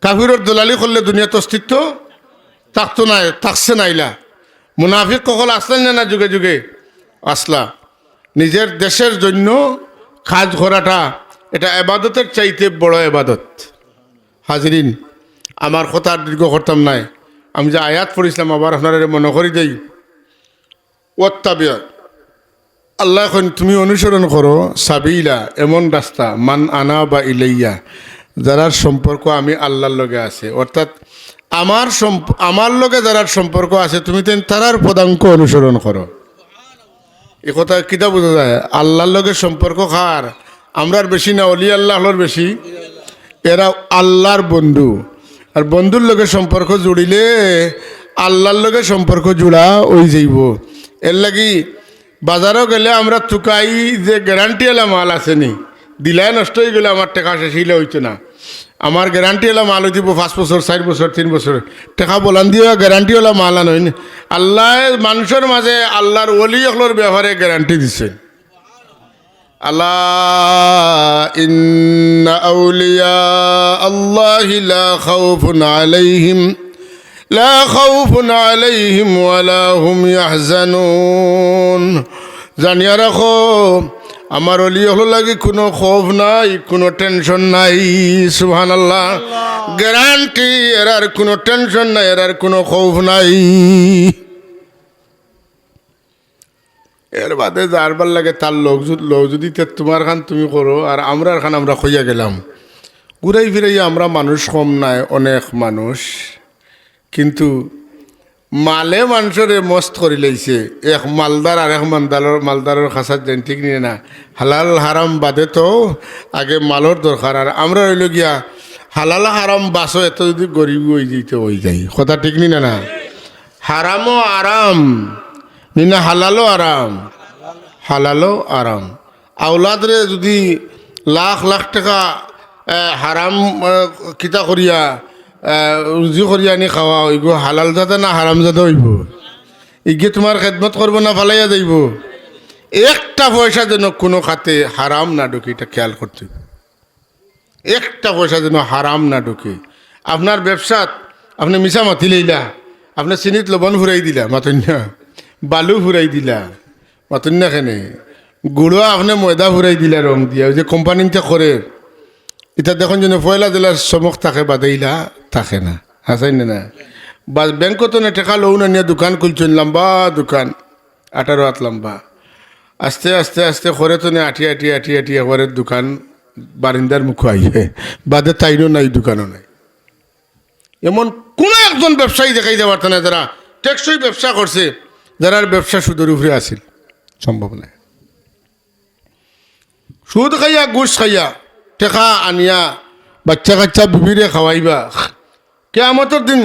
কাফিরের দলালি করলে দুনিয়াতে অস্তিত্ব থাকতো না, থাকছে নাইলা। মুনাফিক কখল আসলেন না যুগে যুগে আসলা। নিজের দেশের জন্য কাজ করাটা এটা এবাদতের চাইতে বড় এবাদত। হাজরিন, আমার কথা আর দীর্ঘ করতাম নাই। আমি যে আয়াত পড়েছিলাম আবার আপনারা মনে করি দেই। ওয়াত্তাবিয়া, আল্লাহ এখন তুমি অনুসরণ করো সাবিলা, এমন রাস্তা, মান আনা বা ইলাইয়া, যারার সম্পর্ক আমি আল্লাহর লগে আছে। অর্থাৎ আমার লগে যারার সম্পর্ক আছে তুমি তারার পদাঙ্ক অনুসরণ করো। এ কথা কিতা বোঝা যায়? আল্লাহর লগে সম্পর্ক কার? আমরার বেশি না অলি আল্লাহর বেশি? এরা আল্লাহর বন্ধু। আর বন্ধুর লগে সম্পর্ক জুড়িলে আল্লাহর লগে সম্পর্ক জুড়া ওই যাইব। এর লাগি বাজারও গেলে আমরা চুকাই যে গ্যারান্টি এলা মাল আসেনি, দিলাই নষ্ট হয়ে গেলে আমার টাকা শেষ হইলে হইতো না। আমার গ্যারান্টি এলা মাল হইব 5 বছর, 4 বছর, 3 বছর। টাকা বলান দিয়ে গ্যারান্টি এলা মাল আনইন। আল্লাহ মানুষের মাঝে আল্লাহর ওলি হলোর ব্যবহারে গ্যারান্টি দিছে। আল্লাহ ইন্না আউলিয়া আল্লাহি লা খাউফুন আলাইহিম ওয়ালা হুম ইয়াহজানুন। জানিয়া রাখো আমার অলি হলো লাগে কোনো খৌফ নাই, কোনো টেনশন নাই। সুবহানাল্লাহ, গ্যারান্টি, এরার কোনো টেনশন নাই, এরার কোনো খৌফ নাই। এর বাদে যারবার লাগে তার লোক যদি তোমার খান তুমি করো আর আমরার খান আমরা খইয়া গেলাম। ঘুরাই ফিরাইয়া আমরা মানুষ কম নাই, অনেক মানুষ, কিন্তু মালে মানুষরে মস্ত করে লাইছে। এক মালদার আর এক মালদারের খাসার যেন ঠিক নিয়ে না। হালাল হারাম বাদে তো আগে মালর দরকার। আর আমরা রইল গিয়া হালাল হারাম বাসো এত যদি গরিব হয়ে যেতে হয়ে যাই। কথা ঠিক নি না? হারামও আরাম না, হালালও আরাম, হালালও আরাম। আওলাদরে যদি লাখ লাখ টাকা হারাম কিতা করিয়া রুজি করিয়া আনি খাওয়া হইব, হালাল যাতে না হারাম যাতে হইব, ইগে তোমার খেদমত করবো না ফালাইয়া যাইব। একটা পয়সা যেন কোনো খাতে হারাম না ঢুকে, এটা খেয়াল করতে। একটা পয়সা যেন হারাম না ঢুকে। আপনার ব্যবসাত আপনি মিশা মাতি লইলা, আপনার চিনিত লবণ ফুরাই দিলা মাতন্যা, বালু ফুরাই দিলা মাতন্যা, খেনে গুঁড়ো আপনি ময়দা ফুরাই দিলা রং দিয়া। ওই যে কোম্পানিতে করে এটা দেখুন যেন পয়লা জেলার চমক থাকে বাদাইলা থাকে না, হাসাই না। বা ব্যাংকত না টেকা লও না নিয়ে দোকান খুলছেন, লম্বা দোকান 18 হাত লম্বা। আস্তে আস্তে আস্তে করে তো না আটিয়া আটিয়া আটিয়া আটিয়া করে দোকান বারিন্দার মুখ আইবে, বাদে তাইনও নাই, দোকানও নাই। এমন কোনো একজন ব্যবসায়ী দেখাই দেওয়ার না যারা টেকসই ব্যবসা করছে, যারার ব্যবসা সুদের উপরে আসিল, সম্ভব নাই। সুদ খাইয়া ঘুষ খাইয়া টেকা আনিয়া বাচ্চা কাচ্চা বিবিরে খাওয়াইবা, কিয়ামতের দিন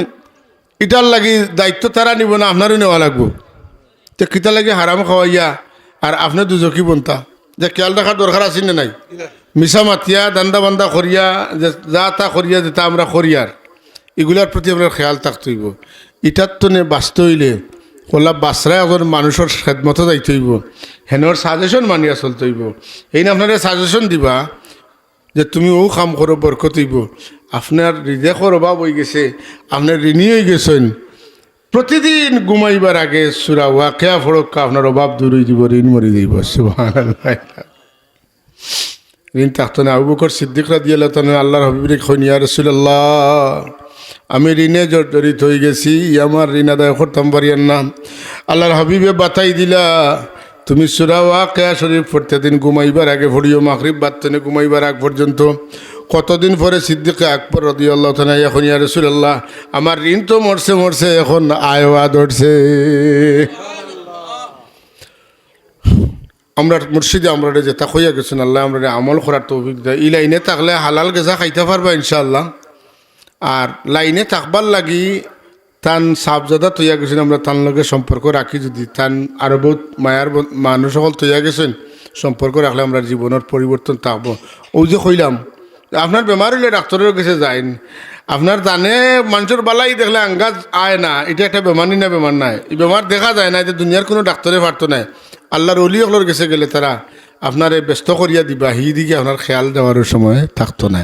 ইটার লাগি দায়িত্ব তারা নিব না, আপনারও নেওয়া লাগবো। তো কিতা লাগে হারাম খাওয়াইয়া আর আপনার দুজকি বনতা, যে খেয়াল রাখার দরকার আছে না নাই? মিশা মাতিয়া দান্দা বান্দা করিয়া যে যা তা করিয়া যেটা আমরা করিয়ার, এগুলার প্রতি আমরা খেয়াল থাকতে হইব। ইটার তো নে বাঁচতে হইলে কলা বাসরা এখন মানুষের খেদমতো যাইতে হইব, হেনর সাজেশন মানিয়া চলতে হইব। এই না আপনারা সাজেশন দিবা যে তুমি ও কাম করো বরকত হইব। আপনার রিজেকর অভাব হয়ে গেছে, আপনার ঋণী হয়ে গেছেন, প্রতিদিন ঘুমাইবার আগে সূরা ওয়াকিয়া ফড়ক্কা আপনার অভাব দূর হয়ে যাব, ঋণ মরি যাইব। সুবহানাল্লাহ। ঋণ থাকতো না। আবু বকর সিদ্দিক রাদিয়াল্লাহু তাআলা আল্লাহর হাবিবরে কইন, ইয়া রাসূলুল্লাহ, আমি ঋণে জর্জরিত হয়ে গেছি, আমার ঋণ আদায় করতাম পারিয়ান না। আল্লাহর হাবিবে বাতাই দিলা, তুমি সূরা ওয়াকিয়া শরীফ পড়তে দিন ঘুমাইবার আগে পড়িও, মাগরিব বাদতনে ঘুমাইবার আগ পর্যন্ত। কতদিন পরে সিদ্দিক আকবর রাদিয়াল্লাহু তাআলা এখন, ইয়া রাসূলুল্লাহ, আমার ঋণ তো মরছে, এখন আয়ওয়া ধরছে। আমরা মুর্শিদে আমরা যেটা হইয়া গেছেন আল্লাহ আমরা আমল করার তৌফিক দেয়। এই লাইনে থাকলে হালাল গেজা খাইতে পারবা ইনশাআল্লাহ। আর লাইনে থাকবার লাগি তান সাবজাদা তৈয়া গেছেন, আমরা তার লগে সম্পর্ক রাখি যদি তান আরও বহুত মায়ার মানুষ সকল তৈয়া গেছেন, সম্পর্ক রাখলে আমরা জীবনের পরিবর্তন থাকবো। ওই যে কইলাম আপনার বেমার হইলে ডাক্তারের কাছে যাইন, আপনার জানে মানুষের বালাই দেখলে আঙ্গাজ আয় না, এটা একটা বেমারই না বেমার নাই, এই বেমার দেখা যায় না, এটা দুনিয়ার কোনো ডাক্তারে পারতো না। আল্লাহর অলি সকলের কাছে গেলে তারা আপনার ব্যস্ত করিয়া দিবা, হি দিকে আপনার খেয়াল দেওয়ার সময় থাকতো না।